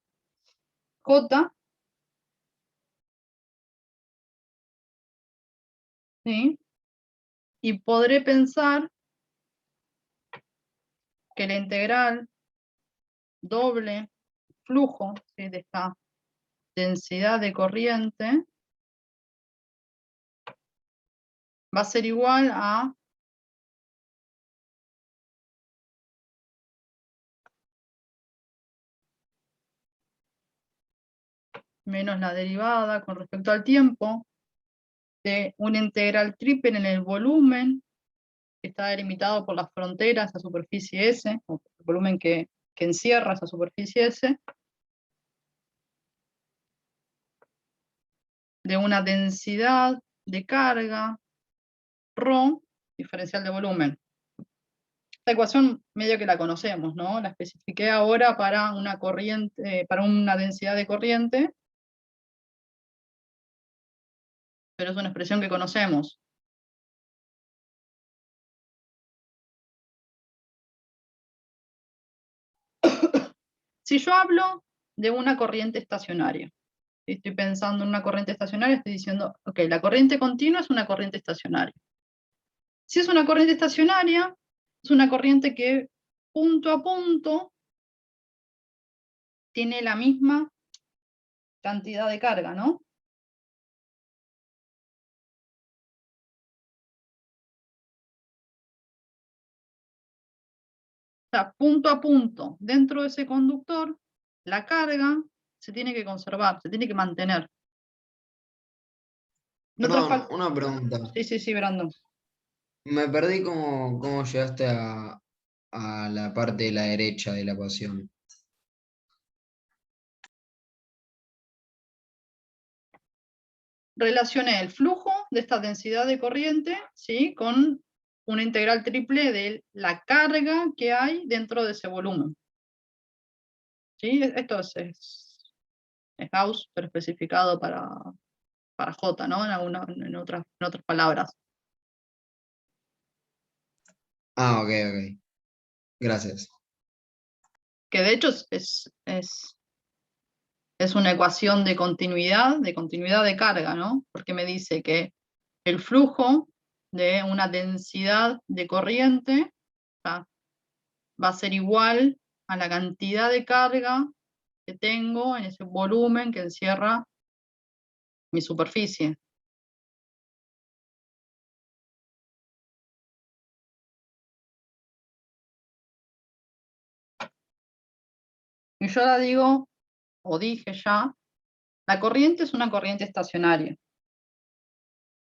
J, ¿sí? Y podré pensar que la integral doble flujo, ¿sí?, de densidad de corriente va a ser igual a menos la derivada con respecto al tiempo de una integral triple en el volumen que está delimitado por las fronteras, esa superficie S, o el volumen que encierra esa superficie S, de una densidad de carga, ρ, diferencial de volumen. Esta ecuación medio que la conocemos, ¿no? La especifiqué ahora para una corriente, para una densidad de corriente, pero es una expresión que conocemos. Si yo hablo de una corriente estacionaria, estoy pensando en una corriente estacionaria, estoy diciendo, ok, la corriente continua es una corriente estacionaria. Si es una corriente estacionaria, es una corriente que punto a punto tiene la misma cantidad de carga, ¿no? O sea, punto a punto, dentro de ese conductor, la carga se tiene que conservar, se tiene que mantener. Perdón, una pregunta. Sí, Brandon. Me perdí cómo llegaste a la parte de la derecha de la ecuación. Relacioné el flujo de esta densidad de corriente, ¿sí?, con una integral triple de la carga que hay dentro de ese volumen. ¿Sí? Esto es Gauss, pero especificado para J, ¿no? En otras palabras. Ah, ok. Gracias. Que de hecho es una ecuación de continuidad de carga, ¿no? Porque me dice que el flujo de una densidad de corriente, ¿tá?, va a ser igual a la cantidad de carga que tengo en ese volumen que encierra mi superficie. Y yo ahora digo, o dije ya, la corriente es una corriente estacionaria.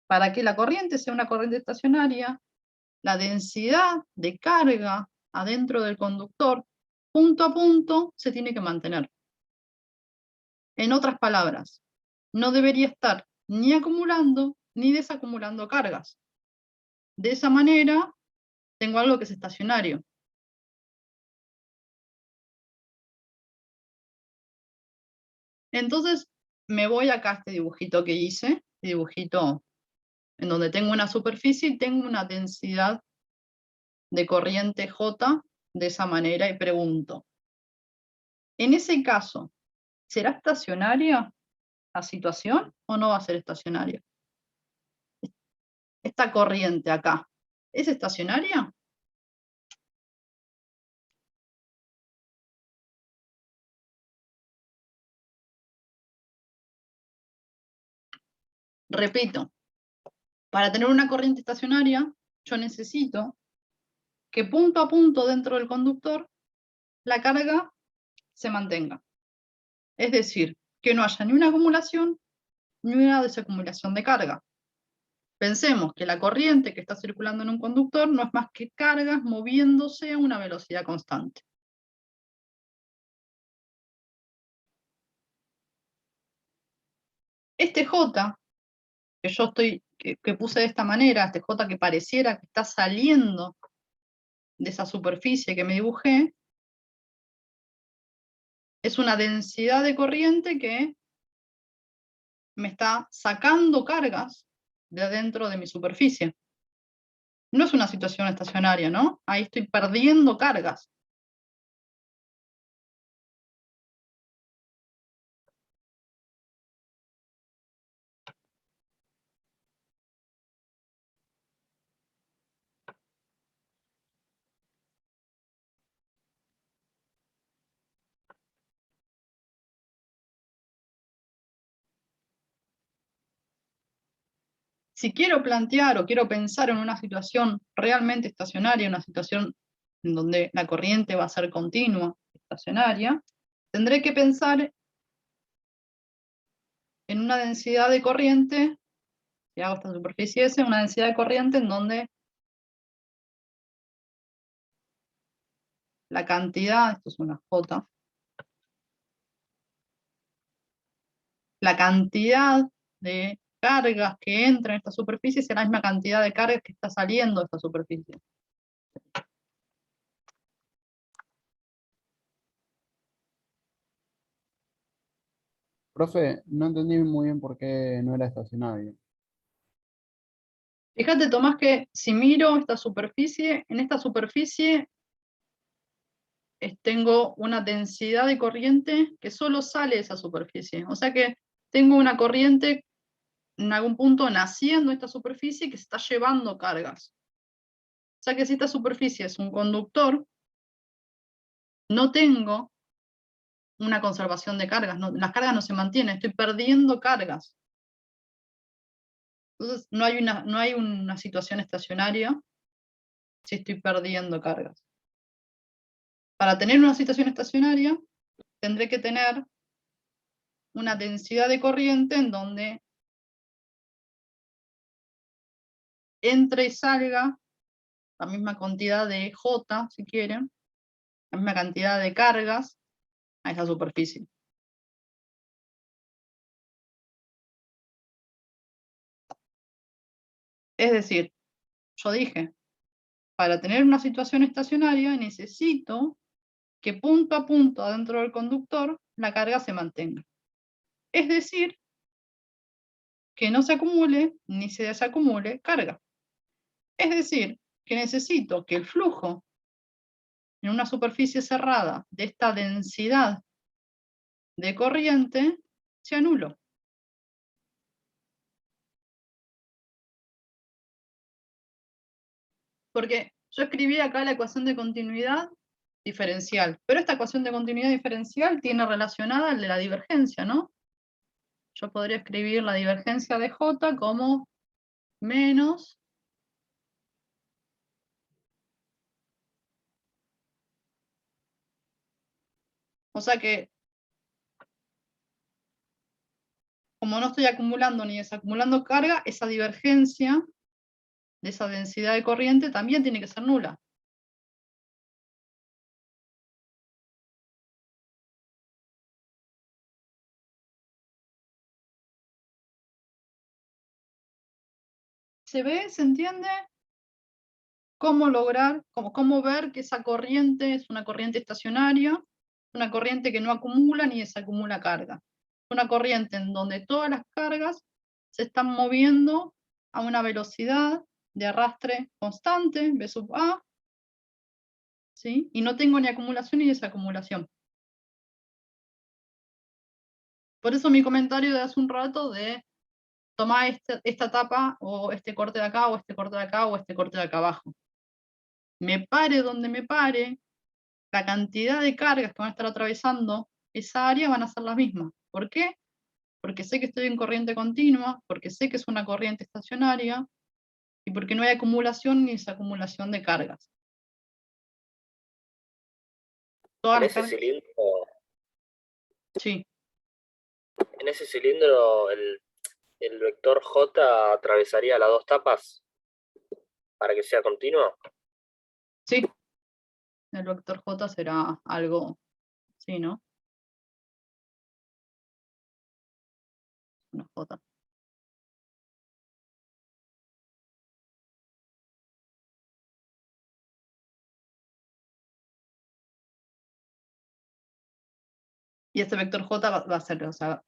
Para que la corriente sea una corriente estacionaria, la densidad de carga adentro del conductor, punto a punto, se tiene que mantener. En otras palabras, no debería estar ni acumulando ni desacumulando cargas. De esa manera, tengo algo que es estacionario. Entonces, me voy acá a este dibujito que hice, este dibujito en donde tengo una superficie y tengo una densidad de corriente J de esa manera, y pregunto, en ese caso, ¿será estacionaria la situación o no va a ser estacionaria? Esta corriente acá, ¿es estacionaria? Repito, para tener una corriente estacionaria, yo necesito que punto a punto dentro del conductor la carga se mantenga. Es decir, que no haya ni una acumulación ni una desacumulación de carga. Pensemos que la corriente que está circulando en un conductor no es más que cargas moviéndose a una velocidad constante. Este J, que puse de esta manera, este J que pareciera que está saliendo de esa superficie que me dibujé, es una densidad de corriente que me está sacando cargas de adentro de mi superficie. No es una situación estacionaria, ¿no? Ahí estoy perdiendo cargas. Si quiero plantear o quiero pensar en una situación realmente estacionaria, una situación en donde la corriente va a ser continua, estacionaria, tendré que pensar en una densidad de corriente, si hago esta superficie S, una densidad de corriente en donde la cantidad, esto es una J, la cantidad de cargas que entra en esta superficie será la misma cantidad de cargas que está saliendo de esta superficie. Profe, no entendí muy bien por qué no era estacionario. Fíjate, Tomás, que si miro esta superficie, en esta superficie tengo una densidad de corriente que solo sale de esa superficie. O sea que tengo una corriente en algún punto naciendo en esta superficie que se está llevando cargas. O sea que si esta superficie es un conductor, no tengo una conservación de cargas, las cargas no se mantienen, estoy perdiendo cargas. Entonces no hay una situación estacionaria si estoy perdiendo cargas. Para tener una situación estacionaria, tendré que tener una densidad de corriente en donde entre y salga la misma cantidad de J, si quieren, la misma cantidad de cargas a esa superficie. Es decir, yo dije, para tener una situación estacionaria necesito que punto a punto adentro del conductor la carga se mantenga. Es decir, que no se acumule ni se desacumule carga. Es decir, que necesito que el flujo en una superficie cerrada de esta densidad de corriente sea nulo. Porque yo escribí acá la ecuación de continuidad diferencial, pero esta ecuación de continuidad diferencial tiene relacionada el de la divergencia, ¿no? Yo podría escribir la divergencia de J como menos o sea que, como no estoy acumulando ni desacumulando carga, esa divergencia de esa densidad de corriente también tiene que ser nula. ¿Se ve? ¿Se entiende? ¿Cómo lograr, cómo ver que esa corriente es una corriente estacionaria, una corriente que no acumula ni desacumula carga? Una corriente en donde todas las cargas se están moviendo a una velocidad de arrastre constante, V sub A, ¿sí? Y no tengo ni acumulación ni desacumulación. Por eso mi comentario de hace un rato de tomar esta etapa, o este corte de acá, o este corte de acá, o este corte de acá abajo. Me pare donde me pare, la cantidad de cargas que van a estar atravesando esa área van a ser las mismas. ¿Por qué? Porque sé que estoy en corriente continua, porque sé que es una corriente estacionaria, y porque no hay acumulación ni desacumulación de cargas. Todas En las ese cargas, cilindro, sí. en ese cilindro el vector J atravesaría las dos tapas para que sea continuo. Sí, el vector J será algo, sí, ¿no? Una J. Y este vector J va a ser, o sea,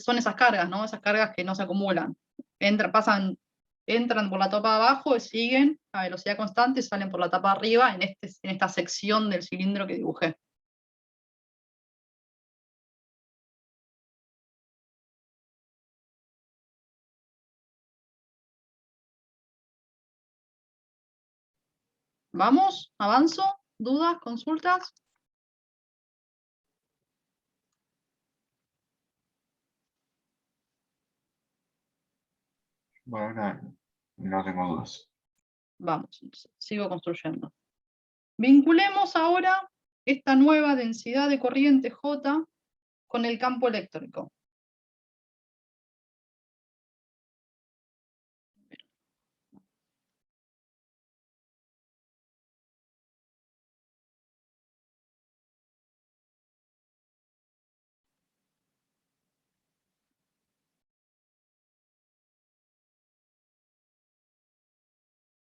son esas cargas, ¿no? Esas cargas que no se acumulan. Entran por la tapa de abajo, siguen a velocidad constante y salen por la tapa de arriba en esta sección del cilindro que dibujé. ¿Vamos? ¿Avanzo? ¿Dudas? ¿Consultas? Bueno, no tengo dudas. Vamos, entonces, sigo construyendo. Vinculemos ahora esta nueva densidad de corriente J con el campo eléctrico.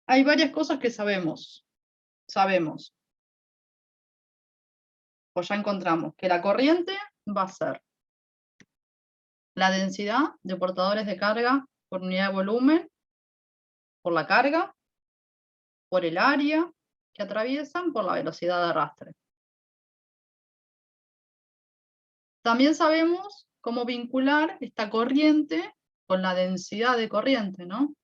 Hay varias cosas que sabemos. Pues ya encontramos que la corriente va a ser la densidad de portadores de carga por unidad de volumen, por la carga, por el área que atraviesan, por la velocidad de arrastre. También sabemos cómo vincular esta corriente con la densidad de corriente, ¿no?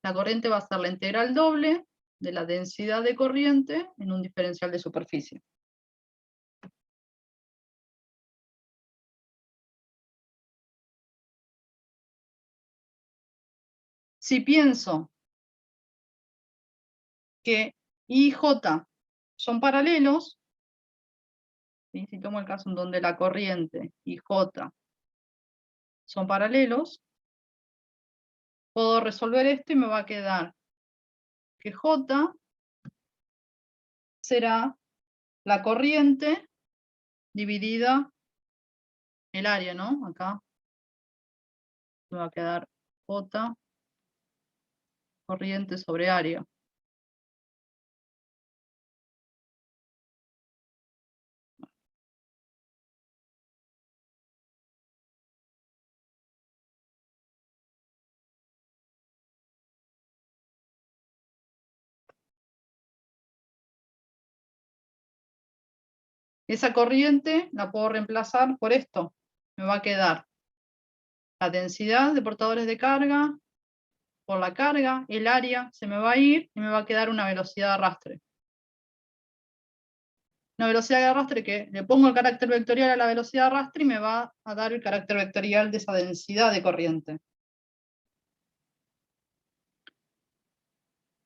La corriente va a ser la integral doble de la densidad de corriente en un diferencial de superficie. Si pienso que I y J son paralelos, ¿sí? Si tomo el caso en donde la corriente y J son paralelos, puedo resolver esto y me va a quedar que J será la corriente dividida el área, ¿no? Acá me va a quedar J corriente sobre área. Esa corriente la puedo reemplazar por esto. Me va a quedar la densidad de portadores de carga por la carga, el área se me va a ir y me va a quedar una velocidad de arrastre. Una velocidad de arrastre que le pongo el carácter vectorial a la velocidad de arrastre y me va a dar el carácter vectorial de esa densidad de corriente.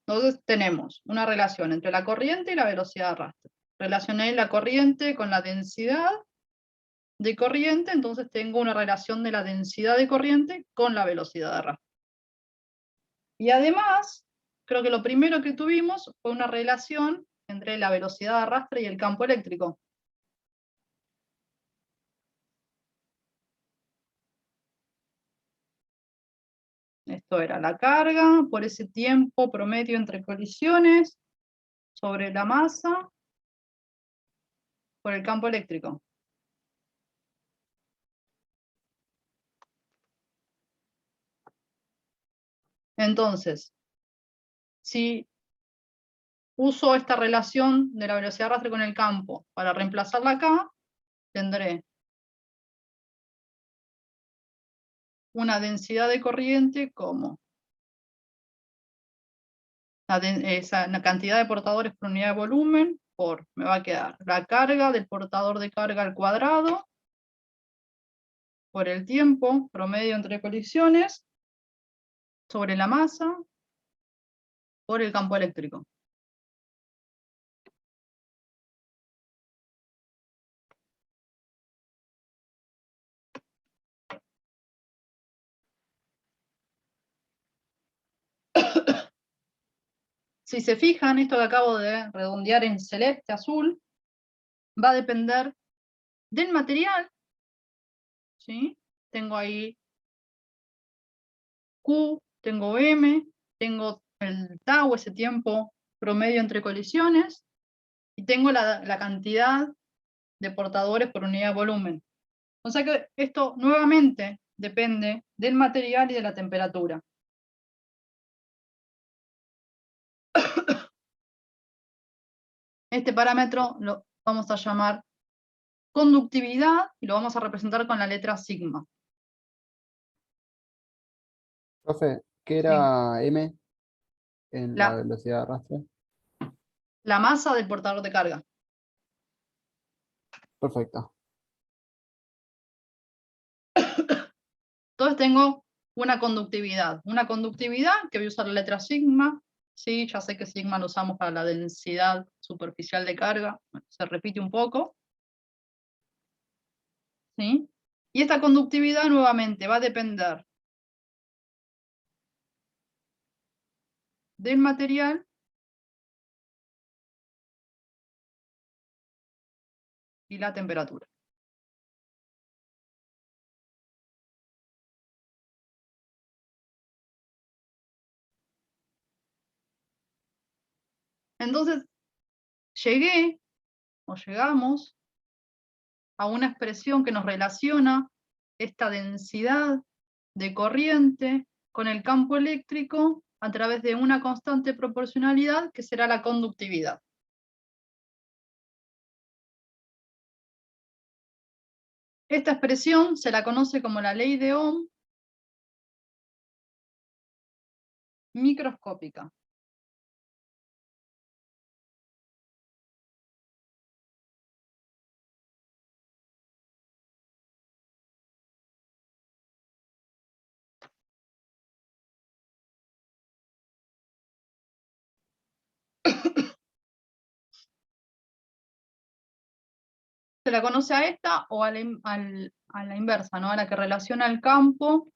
Entonces tenemos una relación entre la corriente y la velocidad de arrastre. Relacioné la corriente con la densidad de corriente, entonces tengo una relación de la densidad de corriente con la velocidad de arrastre. Y además, creo que lo primero que tuvimos fue una relación entre la velocidad de arrastre y el campo eléctrico. Esto era la carga por ese tiempo promedio entre colisiones sobre la masa por el campo eléctrico. Entonces, si uso esta relación de la velocidad de arrastre con el campo para reemplazarla acá, tendré una densidad de corriente como una cantidad de portadores por unidad de volumen, me va a quedar la carga del portador de carga al cuadrado, por el tiempo promedio entre colisiones, sobre la masa, por el campo eléctrico. Si se fijan, esto que acabo de redondear en celeste, azul, va a depender del material, ¿sí? Tengo ahí Q, tengo M, tengo el tau, ese tiempo promedio entre colisiones, y tengo la cantidad de portadores por unidad de volumen. O sea que esto nuevamente depende del material y de la temperatura. Este parámetro lo vamos a llamar conductividad y lo vamos a representar con la letra sigma. Profe, ¿qué era M en la velocidad de arrastre? La masa del portador de carga. Perfecto. Entonces tengo una conductividad. Una conductividad que voy a usar la letra sigma. Sí, ya sé que sigma lo usamos para la densidad superficial de carga. Bueno, se repite un poco. ¿Sí? Y esta conductividad nuevamente va a depender del material y la temperatura. Entonces, llegamos a una expresión que nos relaciona esta densidad de corriente con el campo eléctrico a través de una constante proporcionalidad que será la conductividad. Esta expresión se la conoce como la ley de Ohm microscópica. Se la conoce a esta o a la inversa, ¿no? A la que relaciona el campo.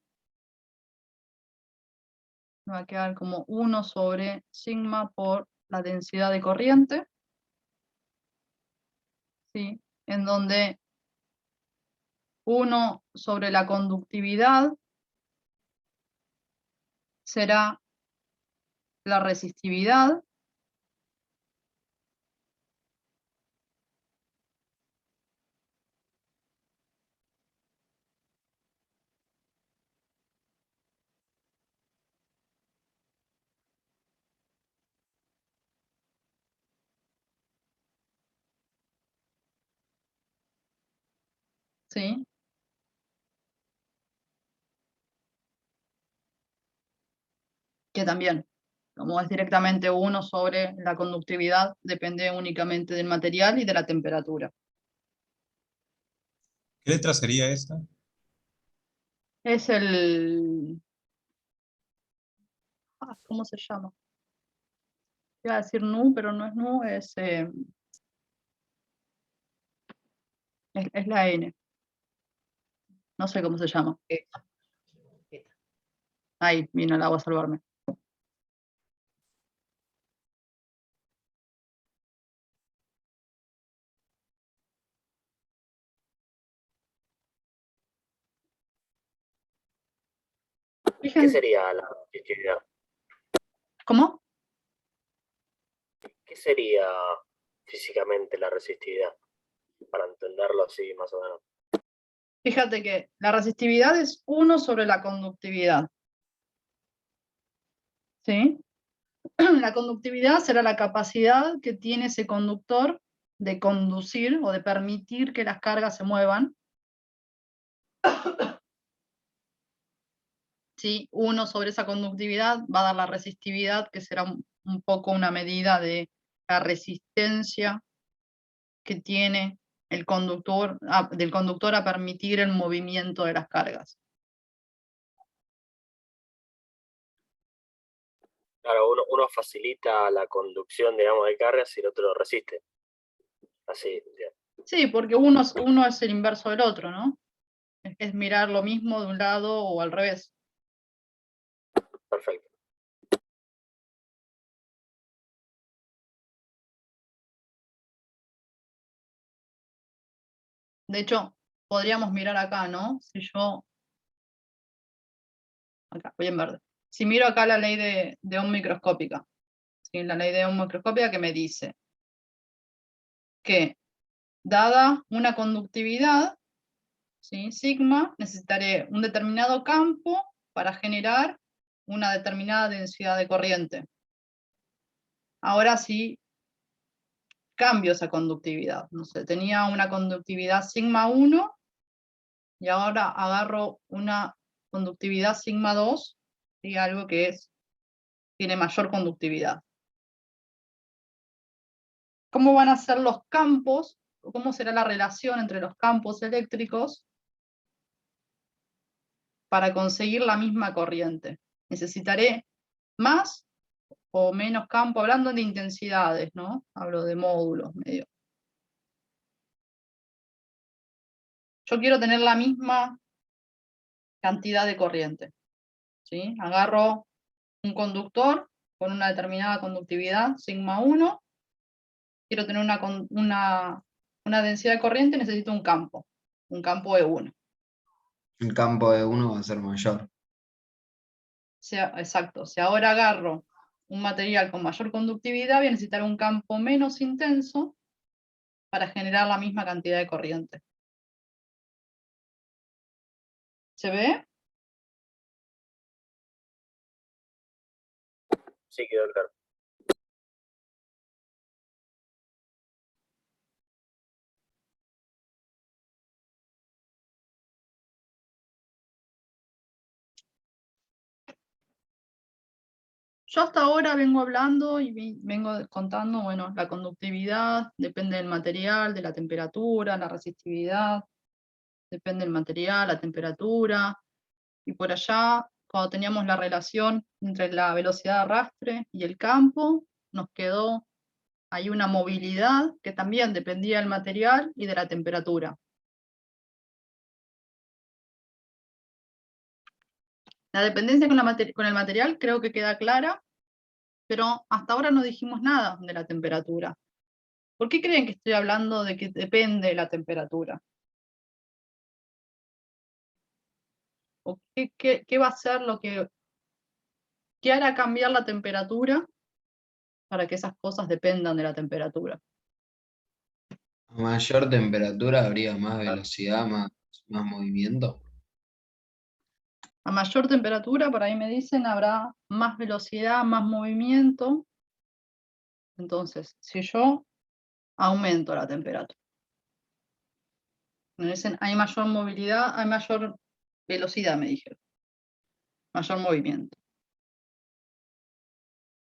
Me va a quedar como 1 sobre sigma por la densidad de corriente. ¿Sí? En donde 1 sobre la conductividad será la resistividad. ¿Sí? Que también, como es directamente 1 sobre la conductividad, depende únicamente del material y de la temperatura. ¿Qué letra sería esa? Es el... ¿cómo se llama? Iba a decir nu, pero no es nu, es la N. No sé cómo se llama. Ahí, vino el agua a salvarme. ¿Qué Fíjense, sería la resistividad? ¿cómo? ¿Qué sería físicamente la resistividad? Para entenderlo así, más o menos. Fíjate que la resistividad es 1 sobre la conductividad. ¿Sí? La conductividad será la capacidad que tiene ese conductor de conducir o de permitir que las cargas se muevan. ¿Sí? 1 sobre esa conductividad va a dar la resistividad, que será un poco una medida de la resistencia que tiene el conductor, del conductor a permitir el movimiento de las cargas. Claro, uno facilita la conducción, digamos, de cargas y el otro lo resiste. Así, bien. Sí, porque uno es el inverso del otro, ¿no? Es mirar lo mismo de un lado o al revés. Perfecto. De hecho, podríamos mirar acá, ¿no? Si yo... Acá, voy en verde. Si miro acá la ley de Ohm microscópica, ¿sí? La ley de Ohm microscópica que me dice que, dada una conductividad, ¿sí? Sigma, necesitaré un determinado campo para generar una determinada densidad de corriente. Ahora sí, cambio esa conductividad. No sé, tenía una conductividad sigma 1 y ahora agarro una conductividad sigma 2 y algo que tiene mayor conductividad. ¿Cómo van a ser los campos? ¿Cómo será la relación entre los campos eléctricos para conseguir la misma corriente. Necesitaré más o menos campo, hablando de intensidades, ¿no? Hablo de módulos medio. Yo quiero tener la misma cantidad de corriente, ¿sí? Agarro un conductor con una determinada conductividad, sigma 1, quiero tener una densidad de corriente, necesito un campo E1. El campo de uno va a ser mayor. Exacto, si ahora agarro un material con mayor conductividad, voy a necesitar un campo menos intenso para generar la misma cantidad de corriente. ¿Se ve? Sí, quedó claro. Yo hasta ahora vengo hablando y vengo contando, bueno, la conductividad depende del material, de la temperatura, la resistividad, depende del material, la temperatura, y por allá, cuando teníamos la relación entre la velocidad de arrastre y el campo, nos quedó ahí una movilidad que también dependía del material y de la temperatura. La dependencia con el material creo que queda clara, pero hasta ahora no dijimos nada de la temperatura. ¿Por qué creen que estoy hablando de que depende de la temperatura? ¿O qué va a ser qué hará cambiar la temperatura para que esas cosas dependan de la temperatura? A mayor temperatura habría más velocidad, más movimiento. A mayor temperatura, por ahí me dicen, habrá más velocidad, más movimiento. Entonces, si yo aumento la temperatura, me dicen, hay mayor movilidad, hay mayor velocidad, me dijeron, mayor movimiento.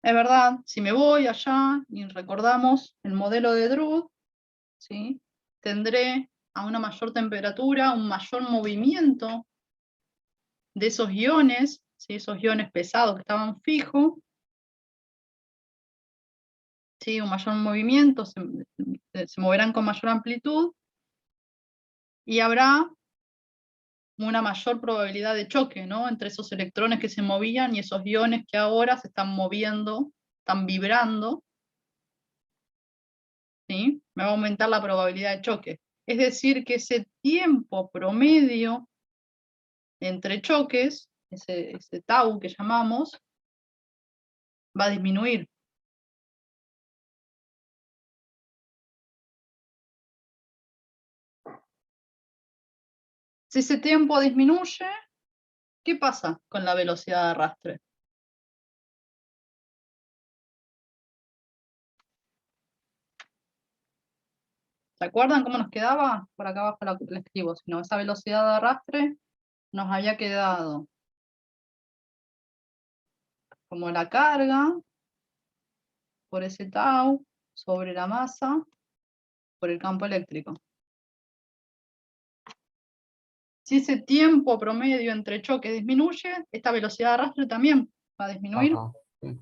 Es verdad, si me voy allá y recordamos el modelo de Drude, ¿sí? Tendré a una mayor temperatura un mayor movimiento de esos iones, ¿sí? Esos iones pesados que estaban fijos, ¿sí? Un mayor movimiento, se moverán con mayor amplitud, y habrá una mayor probabilidad de choque, ¿no? Entre esos electrones que se movían y esos iones que ahora se están moviendo, están vibrando, ¿sí? Me va a aumentar la probabilidad de choque. Es decir, que ese tiempo promedio entre choques, ese tau que llamamos, va a disminuir. Si ese tiempo disminuye, ¿qué pasa con la velocidad de arrastre? ¿Se acuerdan cómo nos quedaba? Por acá abajo la escribo, sino esa velocidad de arrastre nos había quedado como la carga por ese tau sobre la masa por el campo eléctrico. Si ese tiempo promedio entre choques disminuye, esta velocidad de arrastre también va a disminuir. Ajá, sí.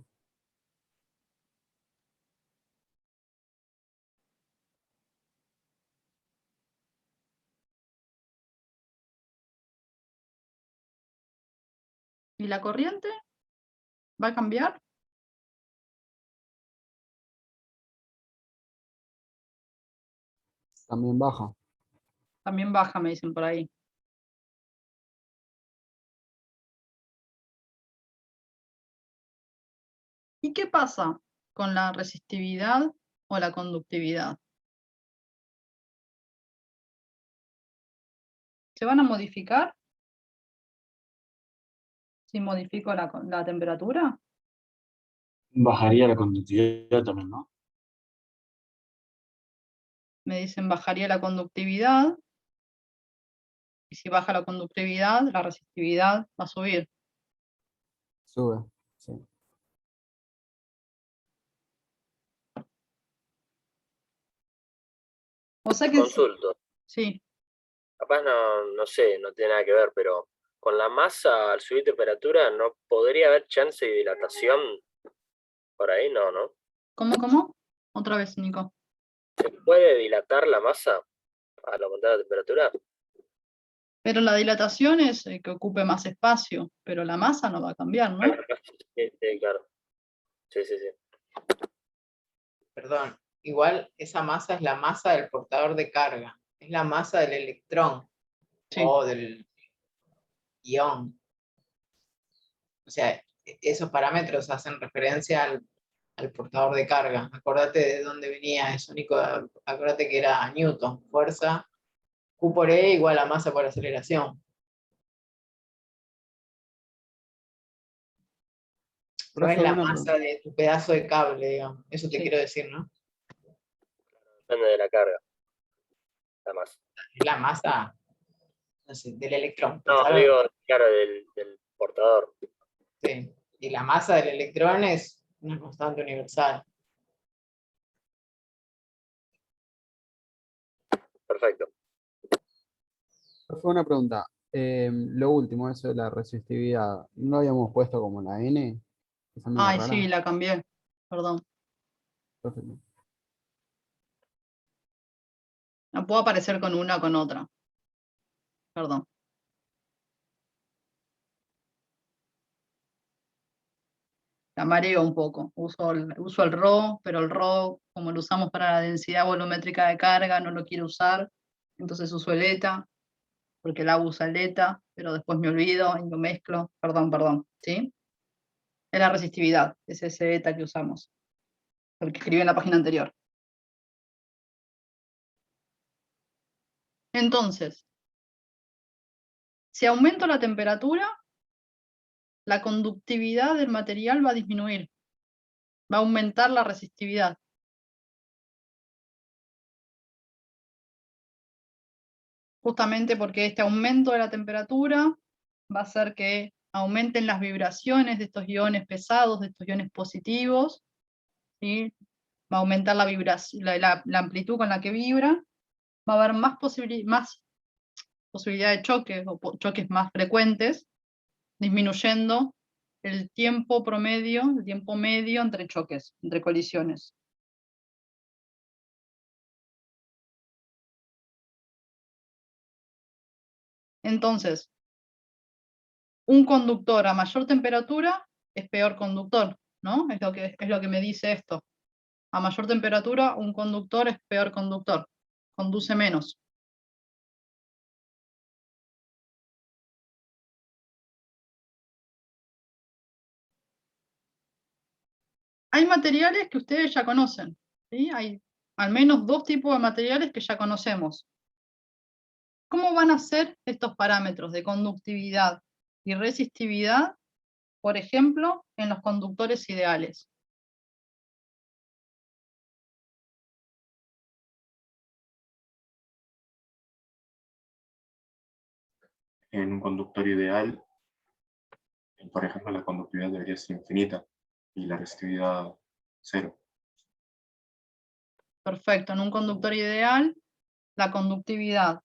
¿Y la corriente va a cambiar? También baja. También baja, me dicen por ahí. ¿Y qué pasa con la resistividad o la conductividad? ¿Se van a modificar si modifico la temperatura? Bajaría la conductividad también, ¿no? Me dicen bajaría la conductividad, y si baja la conductividad, la resistividad va a subir. Sube, sí. O sea que Consulto. sí, Capaz no sé, no tiene nada que ver, pero con la masa al subir temperatura no podría haber chance de dilatación por ahí, no, ¿no? ¿Cómo? Otra vez, Nico. ¿Se puede dilatar la masa al aumentar la temperatura? Pero la dilatación es que ocupe más espacio, pero la masa no va a cambiar, ¿no? Sí, sí, claro. Sí, sí, sí. Perdón, igual esa masa es la masa del portador de carga, es la masa del electrón Sí. o del ion. O sea, esos parámetros hacen referencia al portador de carga. Acordate de dónde venía eso, Nico. Acordate que era Newton, fuerza Q por E igual a masa por aceleración. No es Profe, la una masa de tu pedazo de cable, digamos. Eso te Sí. quiero decir, ¿no? Depende de la carga. La masa. Es la masa, no sé, del electrón. No, ¿Sabes? digo, claro, del portador. Sí. Y la masa del electrón es una constante universal. Perfecto. Profe, una pregunta. Lo último, eso de la resistividad, ¿no lo habíamos puesto como la N? Esa medio Ay, rara. sí, la cambié. Perdón. Perfecto. No puedo aparecer con una o con otra. Perdón. La mareo un poco. Uso el ρ, pero el ρ, como lo usamos para la densidad volumétrica de carga, no lo quiero usar. Entonces uso el eta, porque el agua usa el eta, pero después me olvido y lo mezclo. Perdón. ¿Sí? Es la resistividad, es ese eta que usamos. El que escribí en la página anterior. Entonces, si aumento la temperatura, la conductividad del material va a disminuir. Va a aumentar la resistividad. Justamente porque este aumento de la temperatura va a hacer que aumenten las vibraciones de estos iones pesados, de estos iones positivos, ¿sí? Va a aumentar la vibración, la amplitud con la que vibra, va a haber más posibilidad de choques o choques más frecuentes, disminuyendo el tiempo promedio, el tiempo medio entre choques, entre colisiones. Entonces, un conductor a mayor temperatura es peor conductor, ¿no? Es lo que me dice esto. A mayor temperatura, un conductor es peor conductor, conduce menos. Hay materiales que ustedes ya conocen, ¿sí? Hay al menos dos tipos de materiales que ya conocemos. ¿Cómo van a ser estos parámetros de conductividad y resistividad, por ejemplo, en los conductores ideales? En un conductor ideal, por ejemplo, la conductividad debería ser infinita y la resistividad cero. Perfecto, en un conductor ideal, la conductividad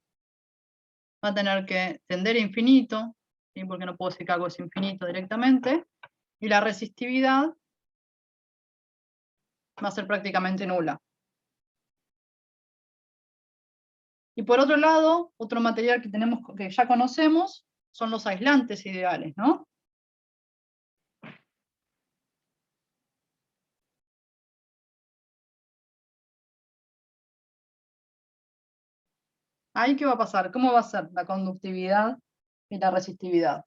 va a tener que tender a infinito, ¿sí? Porque no puedo decir que algo es infinito directamente, y la resistividad va a ser prácticamente nula. Y por otro lado, otro material que ya conocemos son los aislantes ideales, ¿no? ¿Ahí qué va a pasar? ¿Cómo va a ser la conductividad y la resistividad?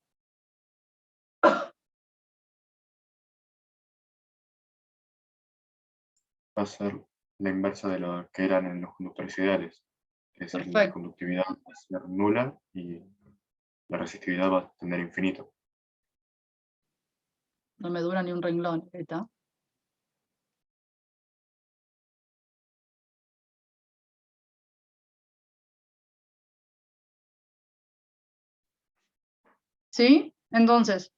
Va a ser la inversa de lo que eran en los conductores ideales. Es decir, la Perfecto. conductividad va a ser nula y la resistividad va a tender a infinito. No me dura ni un renglón, ¿está? ¿Sí? Entonces,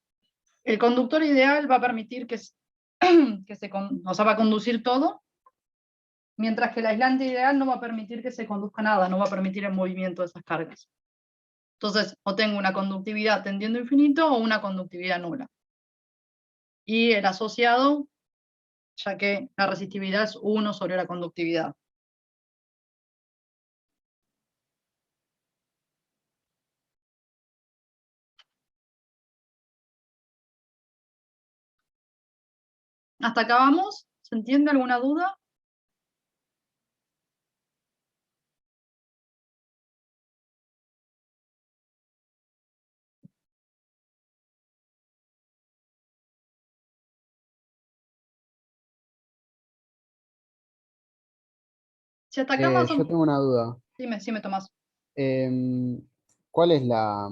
el conductor ideal va a permitir o sea, va a conducir todo, mientras que el aislante ideal no va a permitir que se conduzca nada, no va a permitir el movimiento de esas cargas. Entonces, o tengo una conductividad tendiendo a infinito o una conductividad nula. Y el asociado, ya que la resistividad es 1 sobre la conductividad. ¿Hasta acá vamos? ¿Se entiende alguna duda? Si hasta acá más o Yo tengo una duda. Dime, Tomás. Em, ¿Cuál es la,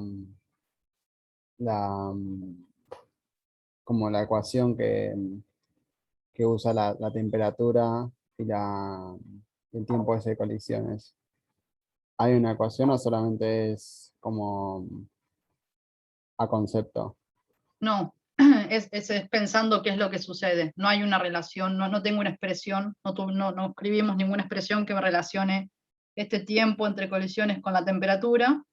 como la ecuación que usa la temperatura y el tiempo ese de colisiones? ¿Hay una ecuación o solamente es como a concepto? No, es pensando qué es lo que sucede. No hay una relación, no tengo una expresión, no escribimos ninguna expresión que me relacione este tiempo entre colisiones con la temperatura,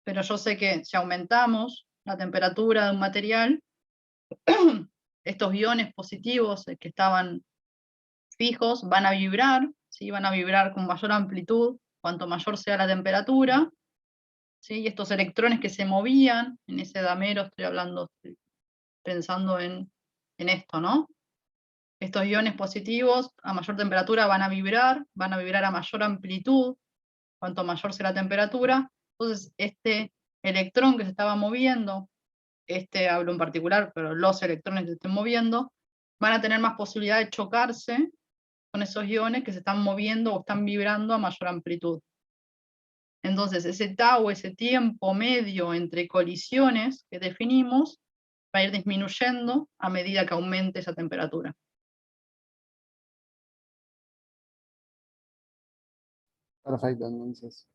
pero yo sé que si aumentamos la temperatura de un material, estos iones positivos que estaban fijos van a vibrar, ¿sí? Van a vibrar con mayor amplitud, cuanto mayor sea la temperatura, ¿sí? Y estos electrones que se movían en ese damero, estoy hablando, pensando en esto, ¿no? Estos iones positivos a mayor temperatura van a vibrar a mayor amplitud, cuanto mayor sea la temperatura. Entonces, este electrón que se estaba moviendo, hablo en particular, pero los electrones que se estén moviendo, van a tener más posibilidad de chocarse con esos iones que se están moviendo o están vibrando a mayor amplitud. Entonces, ese tau, ese tiempo medio entre colisiones que definimos, va a ir disminuyendo a medida que aumente esa temperatura. Perfecto, entonces.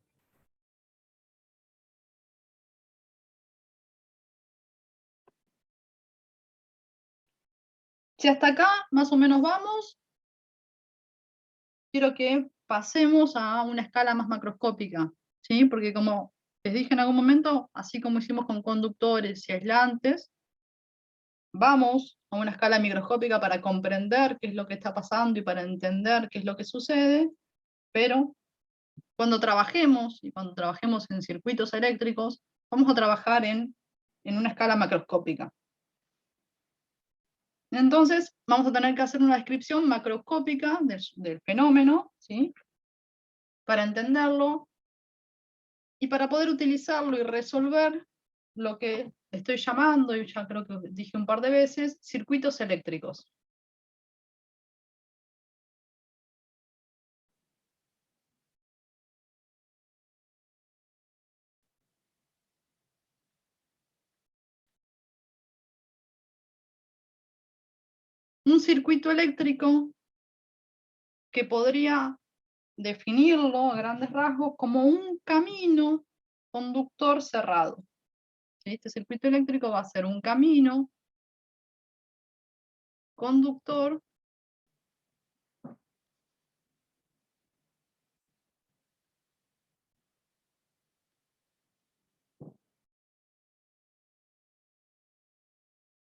Si hasta acá más o menos vamos, quiero que pasemos a una escala más macroscópica, ¿sí? Porque como les dije en algún momento, así como hicimos con conductores y aislantes, vamos a una escala microscópica para comprender qué es lo que está pasando y para entender qué es lo que sucede, pero cuando trabajemos, y cuando trabajemos en circuitos eléctricos, vamos a trabajar en una escala macroscópica. Entonces, vamos a tener que hacer una descripción macroscópica del fenómeno, ¿sí? Para entenderlo y para poder utilizarlo y resolver lo que estoy llamando, y ya creo que dije un par de veces, circuitos eléctricos. Un circuito eléctrico que podría definirlo a grandes rasgos como un camino conductor cerrado. Este circuito eléctrico va a ser un camino conductor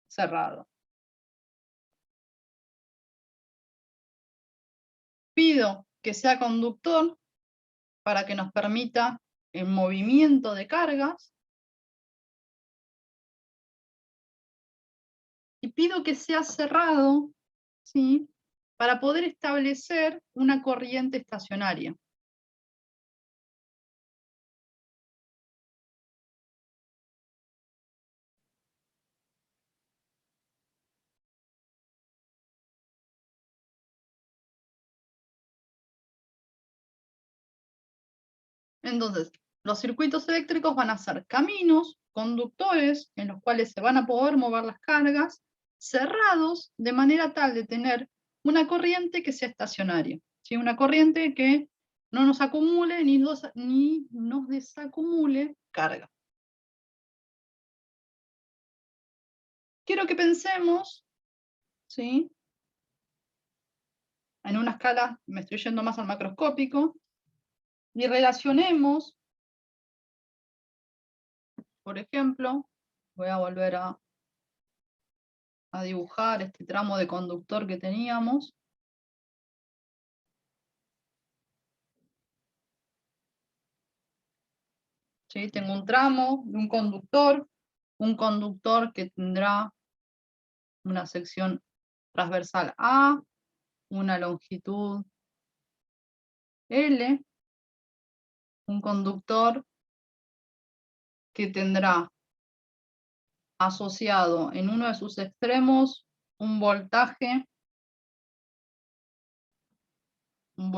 cerrado. Pido que sea conductor para que nos permita el movimiento de cargas. Y pido que sea cerrado, ¿sí? Para poder establecer una corriente estacionaria. Entonces, los circuitos eléctricos van a ser caminos conductores en los cuales se van a poder mover las cargas, cerrados de manera tal de tener una corriente que sea estacionaria, ¿sí? Una corriente que no nos acumule ni nos desacumule carga. Quiero que pensemos, ¿sí? En una escala, me estoy yendo más al macroscópico, y relacionemos por ejemplo, voy a volver a dibujar este tramo de conductor que teníamos. ¿Sí? Tengo un tramo de un conductor que tendrá una sección transversal A, una longitud L, un conductor que tendrá asociado en uno de sus extremos un voltaje, un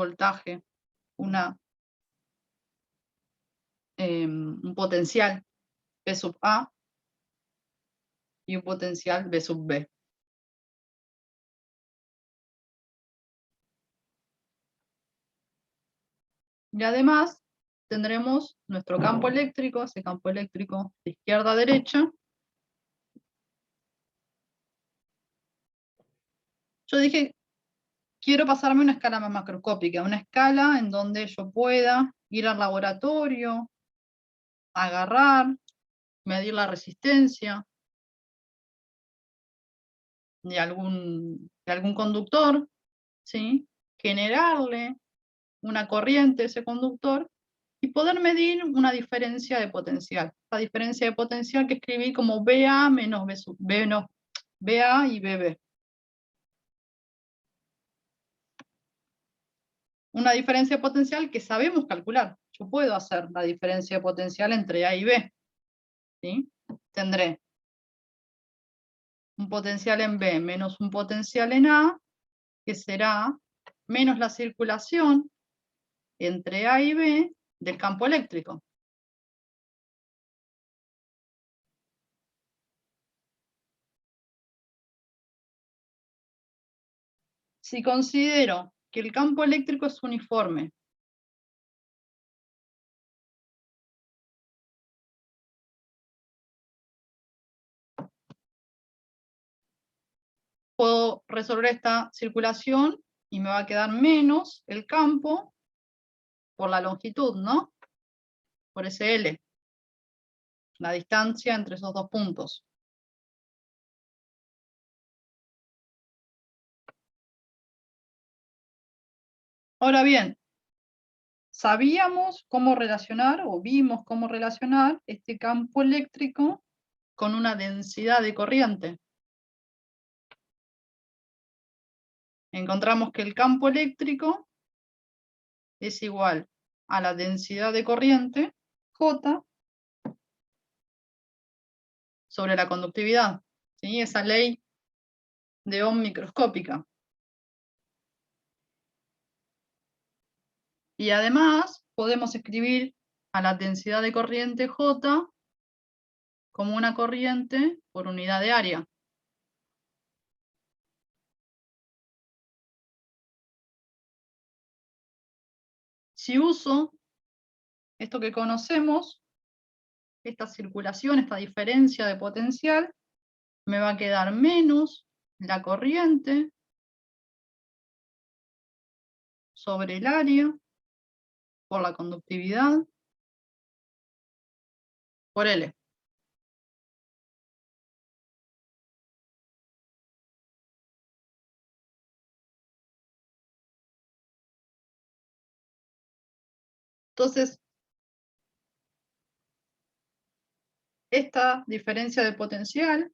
potencial P sub A y un potencial B sub B. Y además tendremos nuestro campo eléctrico, ese campo eléctrico de izquierda a derecha. Yo dije, quiero pasarme a una escala más macroscópica, una escala en donde yo pueda ir al laboratorio, agarrar, medir la resistencia de algún conductor, ¿sí? Generarle una corriente a ese conductor y poder medir una diferencia de potencial. La diferencia de potencial que escribí como BA menos BA y BB. Una diferencia de potencial que sabemos calcular. Yo puedo hacer la diferencia de potencial entre A y B. ¿Sí? Tendré un potencial en B menos un potencial en A, que será menos la circulación entre A y B del campo eléctrico. Si considero que el campo eléctrico es uniforme, puedo resolver esta circulación y me va a quedar menos el campo por la longitud, ¿no? Por ese L, la distancia entre esos dos puntos. Ahora bien, sabíamos cómo relacionar, o vimos cómo relacionar este campo eléctrico con una densidad de corriente. Encontramos que el campo eléctrico es igual a la densidad de corriente, J, sobre la conductividad. ¿Sí? Esa ley de Ohm microscópica. Y además podemos escribir a la densidad de corriente J como una corriente por unidad de área. Si uso esto que conocemos, esta circulación, esta diferencia de potencial, me va a quedar menos la corriente sobre el área por la conductividad por L. Entonces, esta diferencia de potencial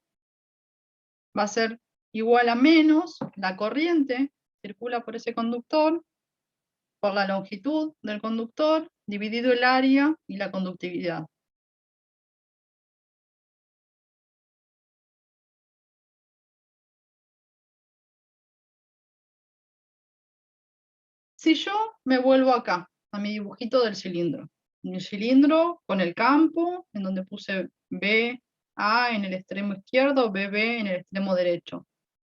va a ser igual a menos la corriente que circula por ese conductor por la longitud del conductor dividido el área y la conductividad. Si yo me vuelvo acá, a mi dibujito del cilindro, el cilindro con el campo, en donde puse BA en el extremo izquierdo, BB en el extremo derecho.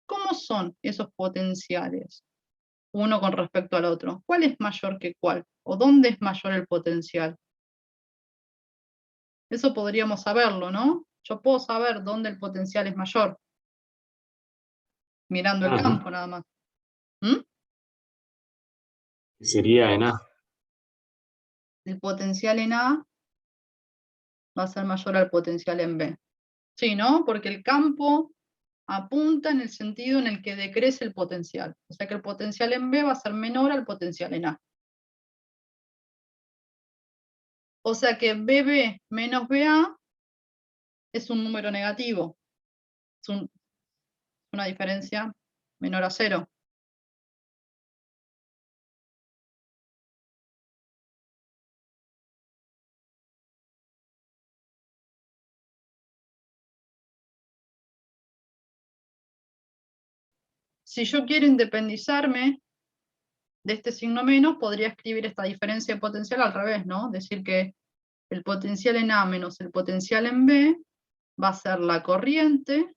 ¿Cómo son esos potenciales? Uno con respecto al otro. ¿Cuál es mayor que cuál? ¿O dónde es mayor el potencial? Eso podríamos saberlo, ¿no? Yo puedo saber dónde el potencial es mayor, mirando el Ajá. campo nada más. ¿Mm? Sería en A. El potencial en A va a ser mayor al potencial en B. Sí, ¿no? Porque el campo apunta en el sentido en el que decrece el potencial. O sea que el potencial en B va a ser menor al potencial en A. O sea que BB menos BA es un número negativo. Es una diferencia menor a 0. Si yo quiero independizarme de este signo menos, podría escribir esta diferencia de potencial al revés, ¿no? Decir que el potencial en A menos el potencial en B va a ser la corriente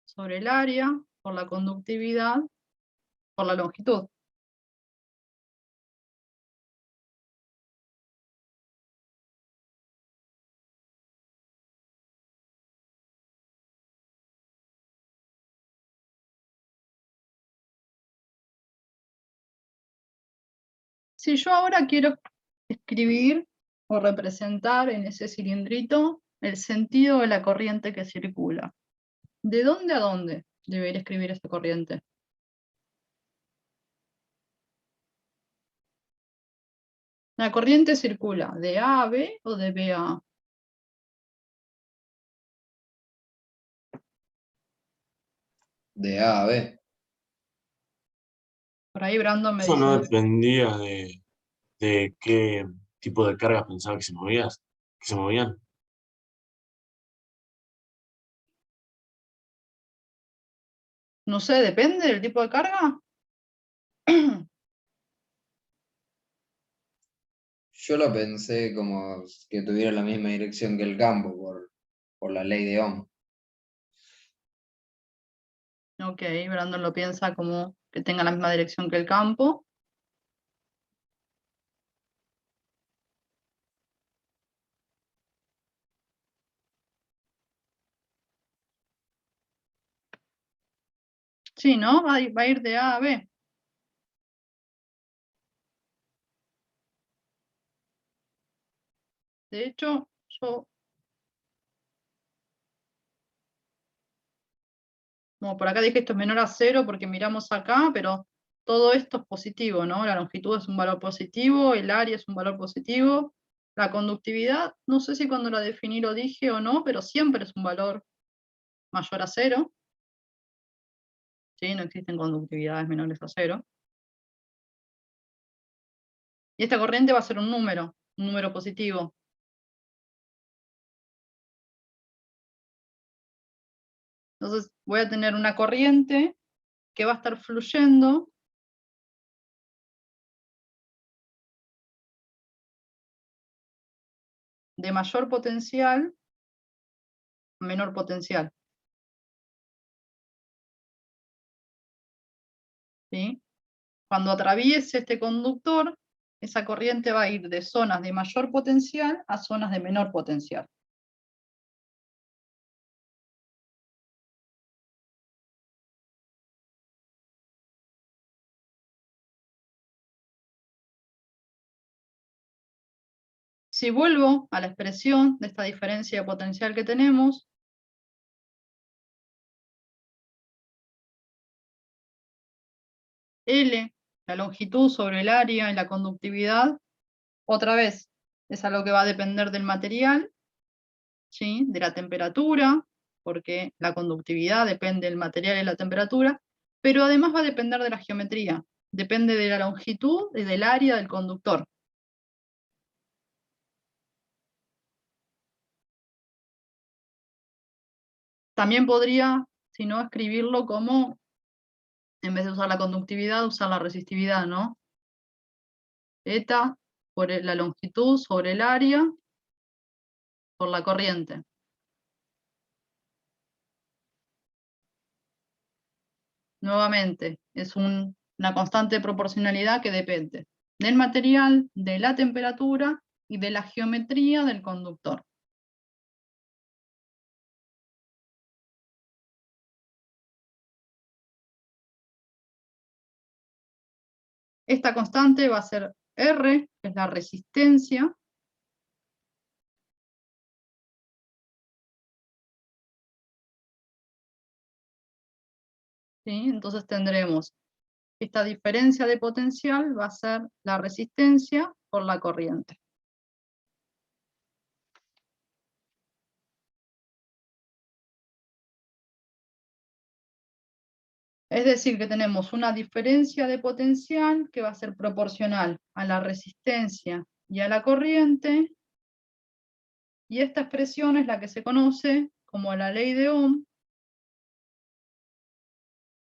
sobre el área por la conductividad por la longitud. Si yo ahora quiero escribir o representar en ese cilindrito el sentido de la corriente que circula, ¿de dónde a dónde debería escribir esta corriente? ¿La corriente circula de A a B o de B a A? De A a B. Por ahí Brandon me Eso no dice, dependía de qué tipo de cargas pensaba que se movían. no sé, depende del tipo de carga. Yo lo pensé como que tuviera la misma dirección que el campo por la ley de Ohm. Ok, Brandon lo piensa como que tenga la misma dirección que el campo. Sí, ¿no? Va a ir de A a B. De hecho, como por acá dije esto es menor a 0 porque miramos acá, pero todo esto es positivo, ¿no? La longitud es un valor positivo, el área es un valor positivo, la conductividad, no sé si cuando la definí lo dije o no, pero siempre es un valor mayor a 0. ¿Sí? No existen conductividades menores a 0. Y esta corriente va a ser un número positivo. Entonces voy a tener una corriente que va a estar fluyendo de mayor potencial a menor potencial. ¿Sí? Cuando atraviese este conductor, esa corriente va a ir de zonas de mayor potencial a zonas de menor potencial. Si vuelvo a la expresión de esta diferencia de potencial que tenemos, L, la longitud sobre el área y la conductividad, otra vez, es algo que va a depender del material, ¿sí? De la temperatura, porque la conductividad depende del material y la temperatura, pero además va a depender de la geometría, depende de la longitud y del área del conductor. También podría, si no, escribirlo como, en vez de usar la conductividad, usar la resistividad, ¿no? Eta por la longitud sobre el área por la corriente. Nuevamente, es una constante de proporcionalidad que depende del material, de la temperatura y de la geometría del conductor. Esta constante va a ser R, que es la resistencia, ¿sí? Entonces tendremos esta diferencia de potencial va a ser la resistencia por la corriente. Es decir, que tenemos una diferencia de potencial que va a ser proporcional a la resistencia y a la corriente, y esta expresión es la que se conoce como la ley de Ohm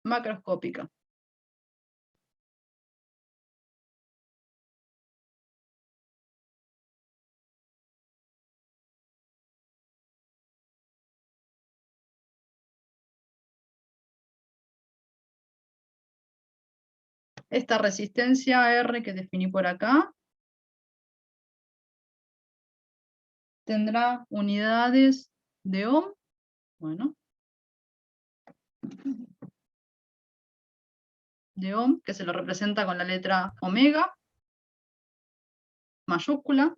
macroscópica. Esta resistencia R que definí por acá tendrá unidades de ohm, bueno, de ohm, que se lo representa con la letra omega, mayúscula.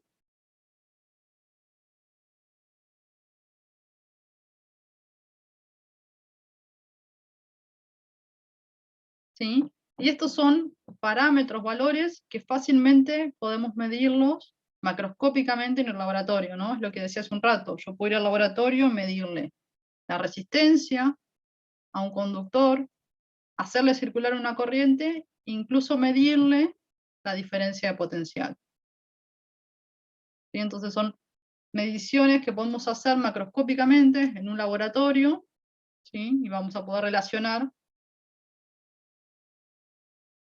¿Sí? Y estos son parámetros, valores que fácilmente podemos medirlos macroscópicamente en el laboratorio, ¿no? Es lo que decía hace un rato. Yo puedo ir al laboratorio, medirle la resistencia a un conductor, hacerle circular una corriente, incluso medirle la diferencia de potencial. ¿Sí? Entonces son mediciones que podemos hacer macroscópicamente en un laboratorio, ¿sí? Y vamos a poder relacionar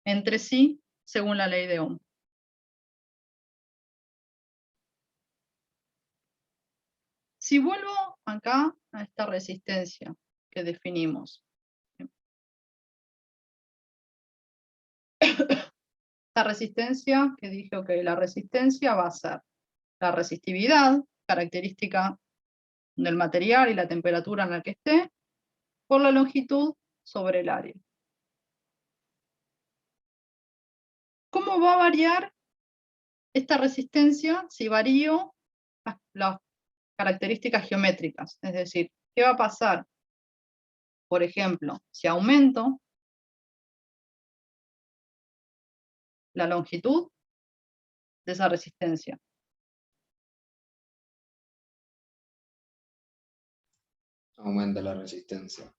entre sí según la ley de Ohm. Si vuelvo acá a esta resistencia que definimos, esta resistencia que dije, ok, la resistencia va a ser la resistividad, característica del material y la temperatura en la que esté, por la longitud sobre el área. ¿Cómo va a variar esta resistencia si varío las características geométricas? Es decir, ¿qué va a pasar? Por ejemplo, si aumento la longitud de esa resistencia, Aumenta la resistencia.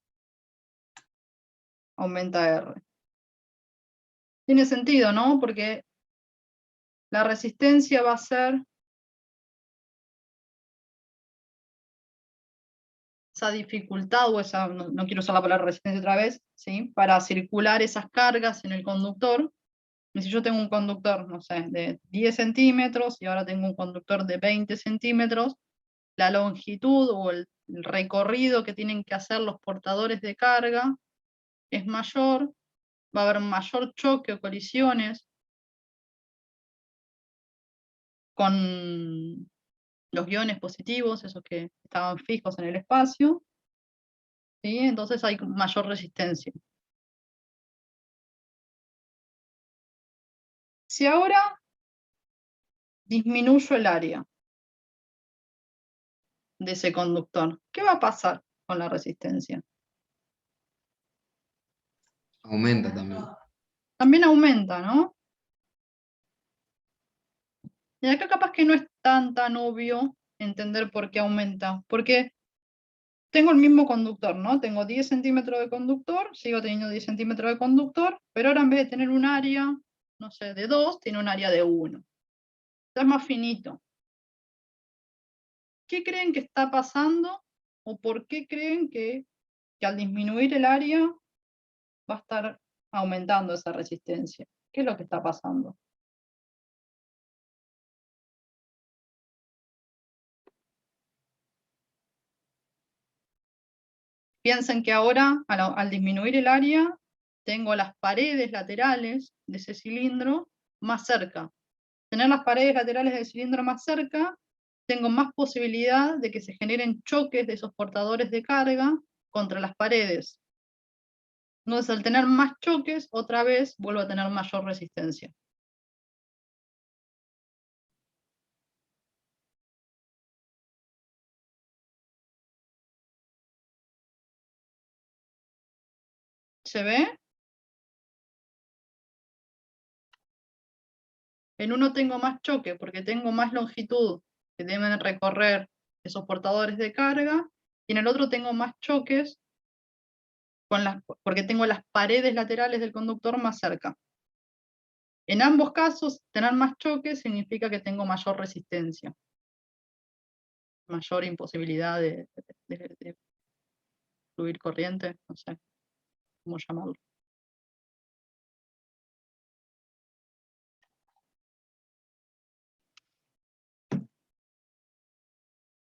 aumenta R. Tiene sentido, ¿no? Porque la resistencia va a ser esa dificultad o esa, no quiero usar la palabra resistencia otra vez, ¿sí? Para circular esas cargas en el conductor. Y si yo tengo un conductor, no sé, de 10 centímetros y ahora tengo un conductor de 20 centímetros, la longitud o el recorrido que tienen que hacer los portadores de carga es mayor, va a haber mayor choque o colisiones con los iones positivos, esos que estaban fijos en el espacio, ¿sí? Entonces hay mayor resistencia. Si ahora disminuyo el área de ese conductor, ¿qué va a pasar con la resistencia? Aumenta también. También aumenta, ¿no? Y acá capaz que no es tan obvio entender por qué aumenta, porque tengo el mismo conductor, ¿no? Tengo 10 centímetros de conductor, sigo teniendo 10 centímetros de conductor, pero ahora en vez de tener un área, no sé, de 2, tiene un área de 1. Es más finito. ¿Qué creen que está pasando? ¿O por qué creen que al disminuir el área va a estar aumentando esa resistencia? ¿Qué es lo que está pasando? Piensen que ahora, al disminuir el área, tengo las paredes laterales de ese cilindro más cerca. Tener las paredes laterales del cilindro más cerca, tengo más posibilidad de que se generen choques de esos portadores de carga contra las paredes. Entonces, al tener más choques, otra vez vuelvo a tener mayor resistencia. ¿Se ve? En uno tengo más choque porque tengo más longitud que deben recorrer esos portadores de carga, y en el otro tengo más choques porque tengo las paredes laterales del conductor más cerca. En ambos casos, tener más choques significa que tengo mayor resistencia, mayor imposibilidad de fluir corriente, no sé cómo llamarlo.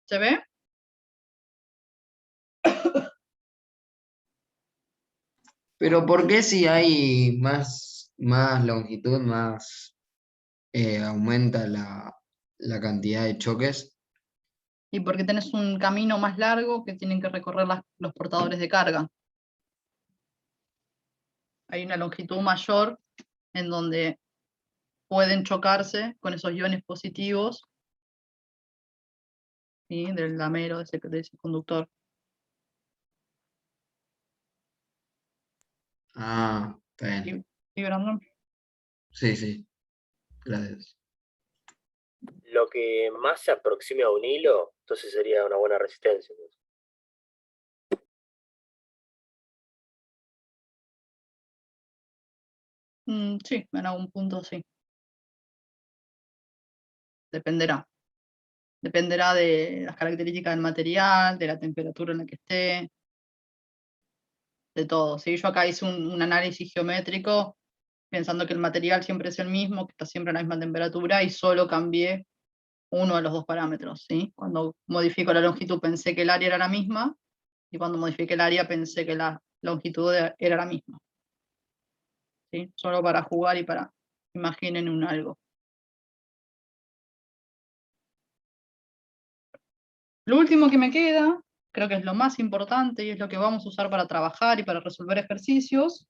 ¿Se ve? Pero ¿por qué si hay más longitud, más aumenta la cantidad de choques? Y porque tenés un camino más largo que tienen que recorrer los portadores de carga. Hay una longitud mayor en donde pueden chocarse con esos iones positivos, ¿sí?, del damero de ese conductor. Ah, está bien. ¿Sí, Brandon? Sí, sí. Gracias. Lo que más se aproxime a un hilo, entonces sería una buena resistencia. Sí, en algún punto sí. Dependerá. Dependerá de las características del material, de la temperatura en la que esté, de todo. ¿Sí? Yo acá hice un análisis geométrico pensando que el material siempre es el mismo, que está siempre a la misma temperatura, y solo cambié uno de los dos parámetros. ¿Sí? Cuando modifico la longitud pensé que el área era la misma, y cuando modifiqué el área pensé que la longitud era la misma. ¿Sí? Solo para jugar y para imaginen un algo. Lo último que me queda, creo que es lo más importante y es lo que vamos a usar para trabajar y para resolver ejercicios,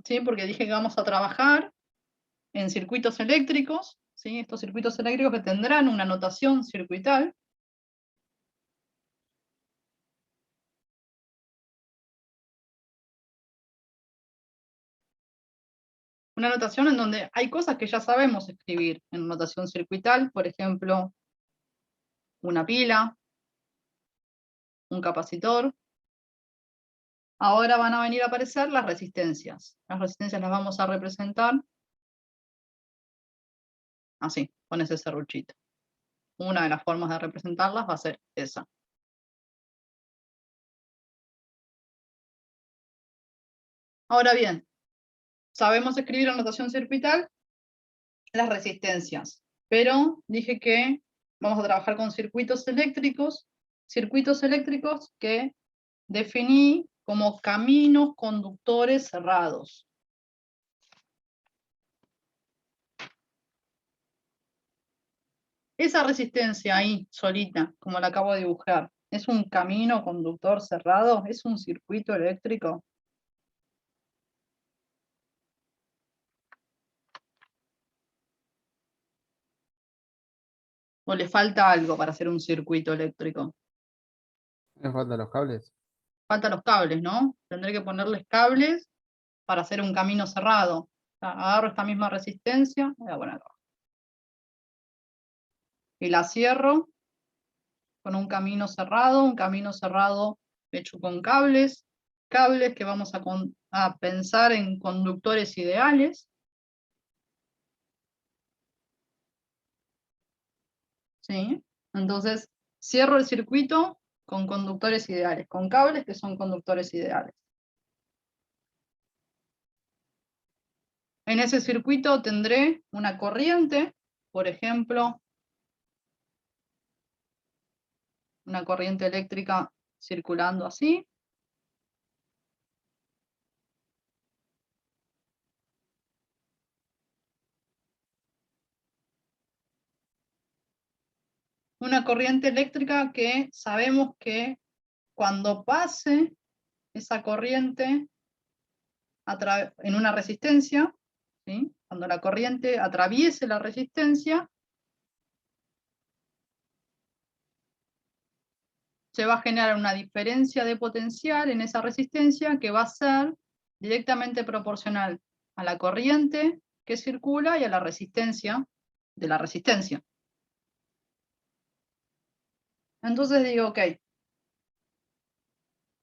¿sí? Porque dije que vamos a trabajar en circuitos eléctricos, ¿sí? Estos circuitos eléctricos que tendrán una notación circuital. Una notación en donde hay cosas que ya sabemos escribir en notación circuital, por ejemplo, una pila, un capacitor. Ahora van a venir a aparecer las resistencias. Las resistencias las vamos a representar así, con ese serruchito. Una de las formas de representarlas va a ser esa. Ahora bien, sabemos escribir en notación circuital las resistencias, pero dije que vamos a trabajar con circuitos eléctricos que definí como caminos conductores cerrados. Esa resistencia ahí, solita, como la acabo de dibujar, ¿es un camino conductor cerrado? ¿Es un circuito eléctrico? ¿O le falta algo para hacer un circuito eléctrico? ¿Me faltan los cables? Faltan los cables, ¿no? Tendré que ponerles cables para hacer un camino cerrado. O sea, agarro esta misma resistencia, voy a poner acá, y la cierro con un camino cerrado hecho con cables que vamos a pensar en conductores ideales. ¿Sí? Entonces, cierro el circuito con conductores ideales, con cables que son conductores ideales. En ese circuito tendré una corriente, por ejemplo, una corriente eléctrica circulando así. Una corriente eléctrica que sabemos que cuando pase esa corriente en una resistencia, ¿sí? Cuando la corriente atraviese la resistencia, se va a generar una diferencia de potencial en esa resistencia que va a ser directamente proporcional a la corriente que circula y a la resistencia de la resistencia. Entonces digo, ok,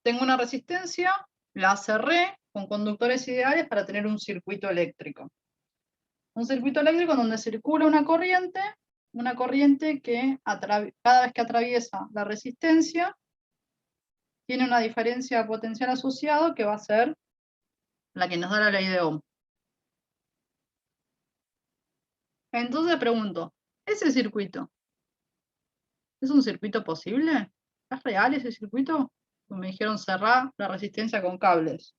tengo una resistencia, la cerré con conductores ideales para tener un circuito eléctrico. Un circuito eléctrico donde circula una corriente que cada vez que atraviesa la resistencia, tiene una diferencia de potencial asociado que va a ser la que nos da la ley de Ohm. Entonces pregunto, ¿ese circuito es un circuito posible? ¿Es real ese circuito? Me dijeron cerrar la resistencia con cables.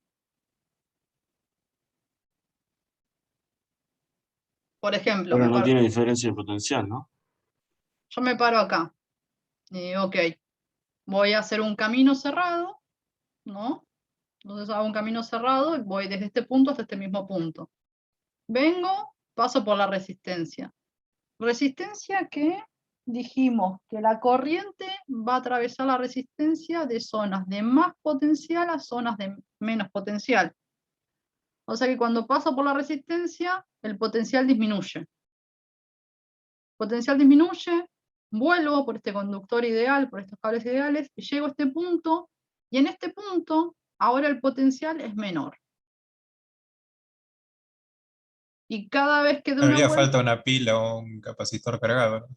Por ejemplo, Pero no tiene diferencia de potencial, ¿no? yo me paro acá y digo, ok, voy a hacer un camino cerrado, ¿no? Entonces hago un camino cerrado y voy desde este punto hasta este mismo punto. Vengo, paso por la resistencia. Resistencia que dijimos que la corriente va a atravesar la resistencia de zonas de más potencial a zonas de menos potencial. O sea que cuando paso por la resistencia, el potencial disminuye. El potencial disminuye, vuelvo por este conductor ideal, por estos cables ideales, y llego a este punto, y en este punto, ahora el potencial es menor. Y cada vez que doy No una haría vuelta... falta una pila o un capacitor cargado, ¿no?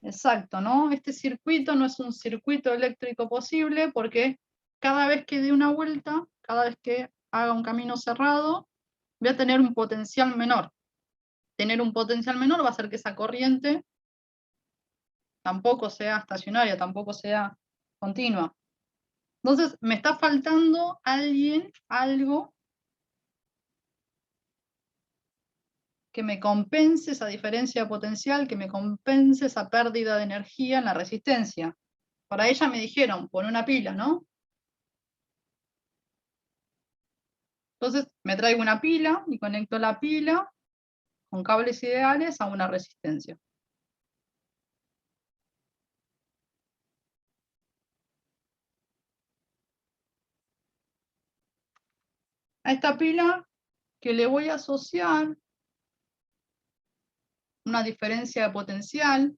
Exacto, ¿no? Este circuito no es un circuito eléctrico posible porque cada vez que dé una vuelta, cada vez que haga un camino cerrado, voy a tener un potencial menor. Tener un potencial menor va a hacer que esa corriente tampoco sea estacionaria, tampoco sea continua. Entonces, me está faltando algo que me compense esa diferencia de potencial, que me compense esa pérdida de energía en la resistencia. Para ella me dijeron, pon una pila, ¿no? Entonces me traigo una pila y conecto la pila con cables ideales a una resistencia. A esta pila que le voy a asociar una diferencia de potencial,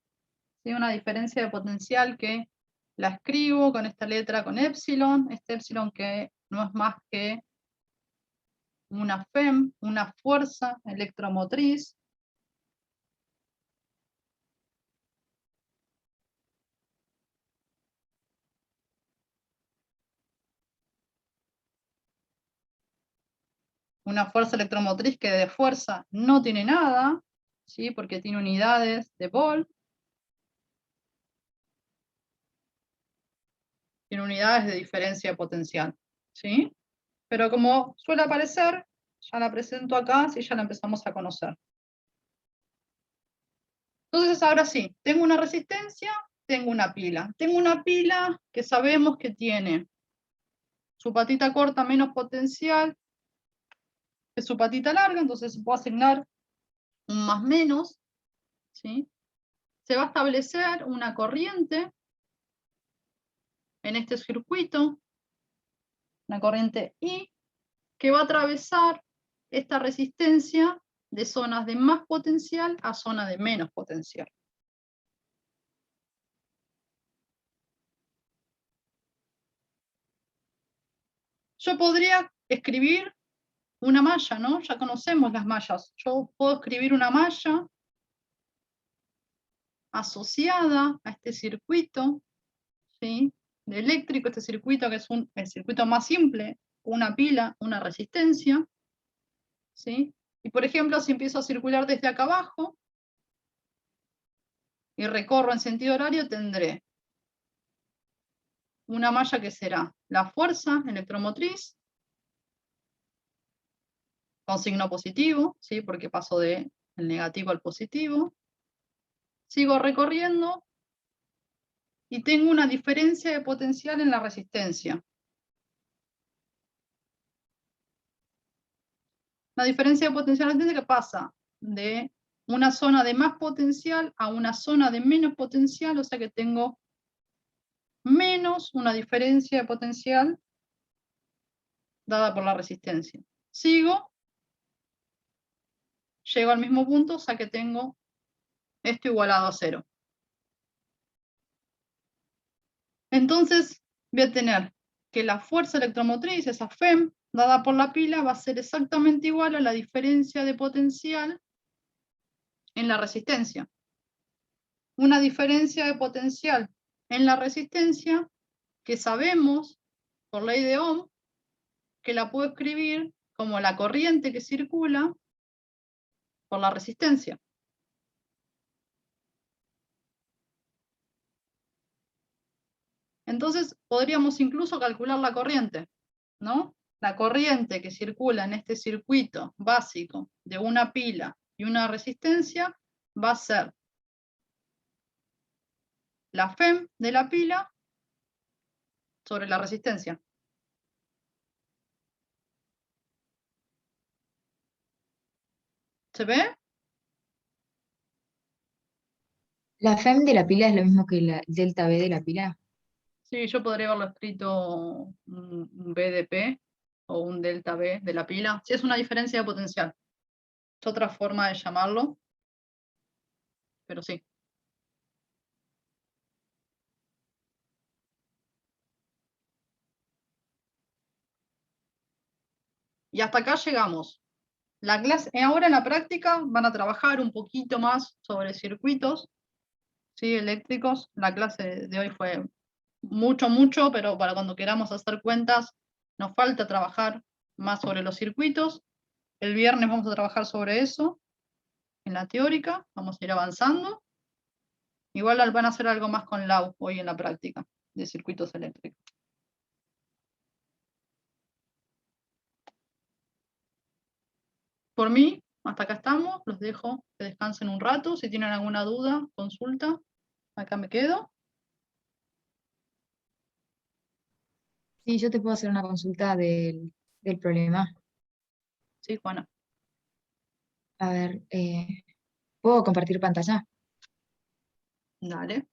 ¿sí? Una diferencia de potencial que la escribo con esta letra con épsilon, este épsilon que no es más que una FEM, una fuerza electromotriz. Una fuerza electromotriz que de fuerza no tiene nada, ¿sí? Porque tiene unidades de volt. Tiene unidades de diferencia de potencial, ¿sí? Pero como suele aparecer, ya la presento acá, si ya la empezamos a conocer. Entonces ahora sí, tengo una resistencia, tengo una pila. Tengo una pila que sabemos que tiene su patita corta menos potencial que su patita larga, entonces puedo asignar un más menos, ¿sí? Se va a establecer una corriente en este circuito, una corriente I, que va a atravesar esta resistencia de zonas de más potencial a zonas de menos potencial. Yo podría escribir una malla, ¿no? Ya conocemos las mallas. Yo puedo escribir una malla asociada a este circuito, ¿sí? De eléctrico, este circuito que es el circuito más simple, una pila, una resistencia, ¿sí? Y por ejemplo, si empiezo a circular desde acá abajo y recorro en sentido horario, tendré una malla que será la fuerza electromotriz, con signo positivo, ¿sí? Porque paso del negativo al positivo. Sigo recorriendo y tengo una diferencia de potencial en la resistencia. La diferencia de potencial que pasa de una zona de más potencial a una zona de menos potencial, o sea que tengo menos una diferencia de potencial dada por la resistencia. Sigo, llego al mismo punto, o sea que tengo esto igualado a 0. Entonces voy a tener que la fuerza electromotriz, esa FEM, dada por la pila, va a ser exactamente igual a la diferencia de potencial en la resistencia. Una diferencia de potencial en la resistencia que sabemos, por ley de Ohm, que la puedo escribir como la corriente que circula por la resistencia. Entonces podríamos incluso calcular la corriente, ¿no? La corriente que circula en este circuito básico de una pila y una resistencia va a ser la FEM de la pila sobre la resistencia. ¿Se ve? ¿La FEM de la pila es lo mismo que la delta V de la pila? Sí, yo podría haberlo escrito un BDP o un delta V de la pila. Sí, es una diferencia de potencial. Es otra forma de llamarlo, pero sí. Y hasta acá llegamos. La clase, ahora en la práctica van a trabajar un poquito más sobre circuitos, ¿sí? Eléctricos. La clase de hoy fue mucho, pero para cuando queramos hacer cuentas nos falta trabajar más sobre los circuitos. El viernes vamos a trabajar sobre eso, en la teórica, vamos a ir avanzando. Igual van a hacer algo más con Lau hoy en la práctica, de circuitos eléctricos. Por mí, hasta acá estamos, los dejo que descansen un rato. Si tienen alguna duda, consulta, acá me quedo. Sí, yo te puedo hacer una consulta del problema. Sí, Juana. A ver, ¿puedo compartir pantalla? Dale.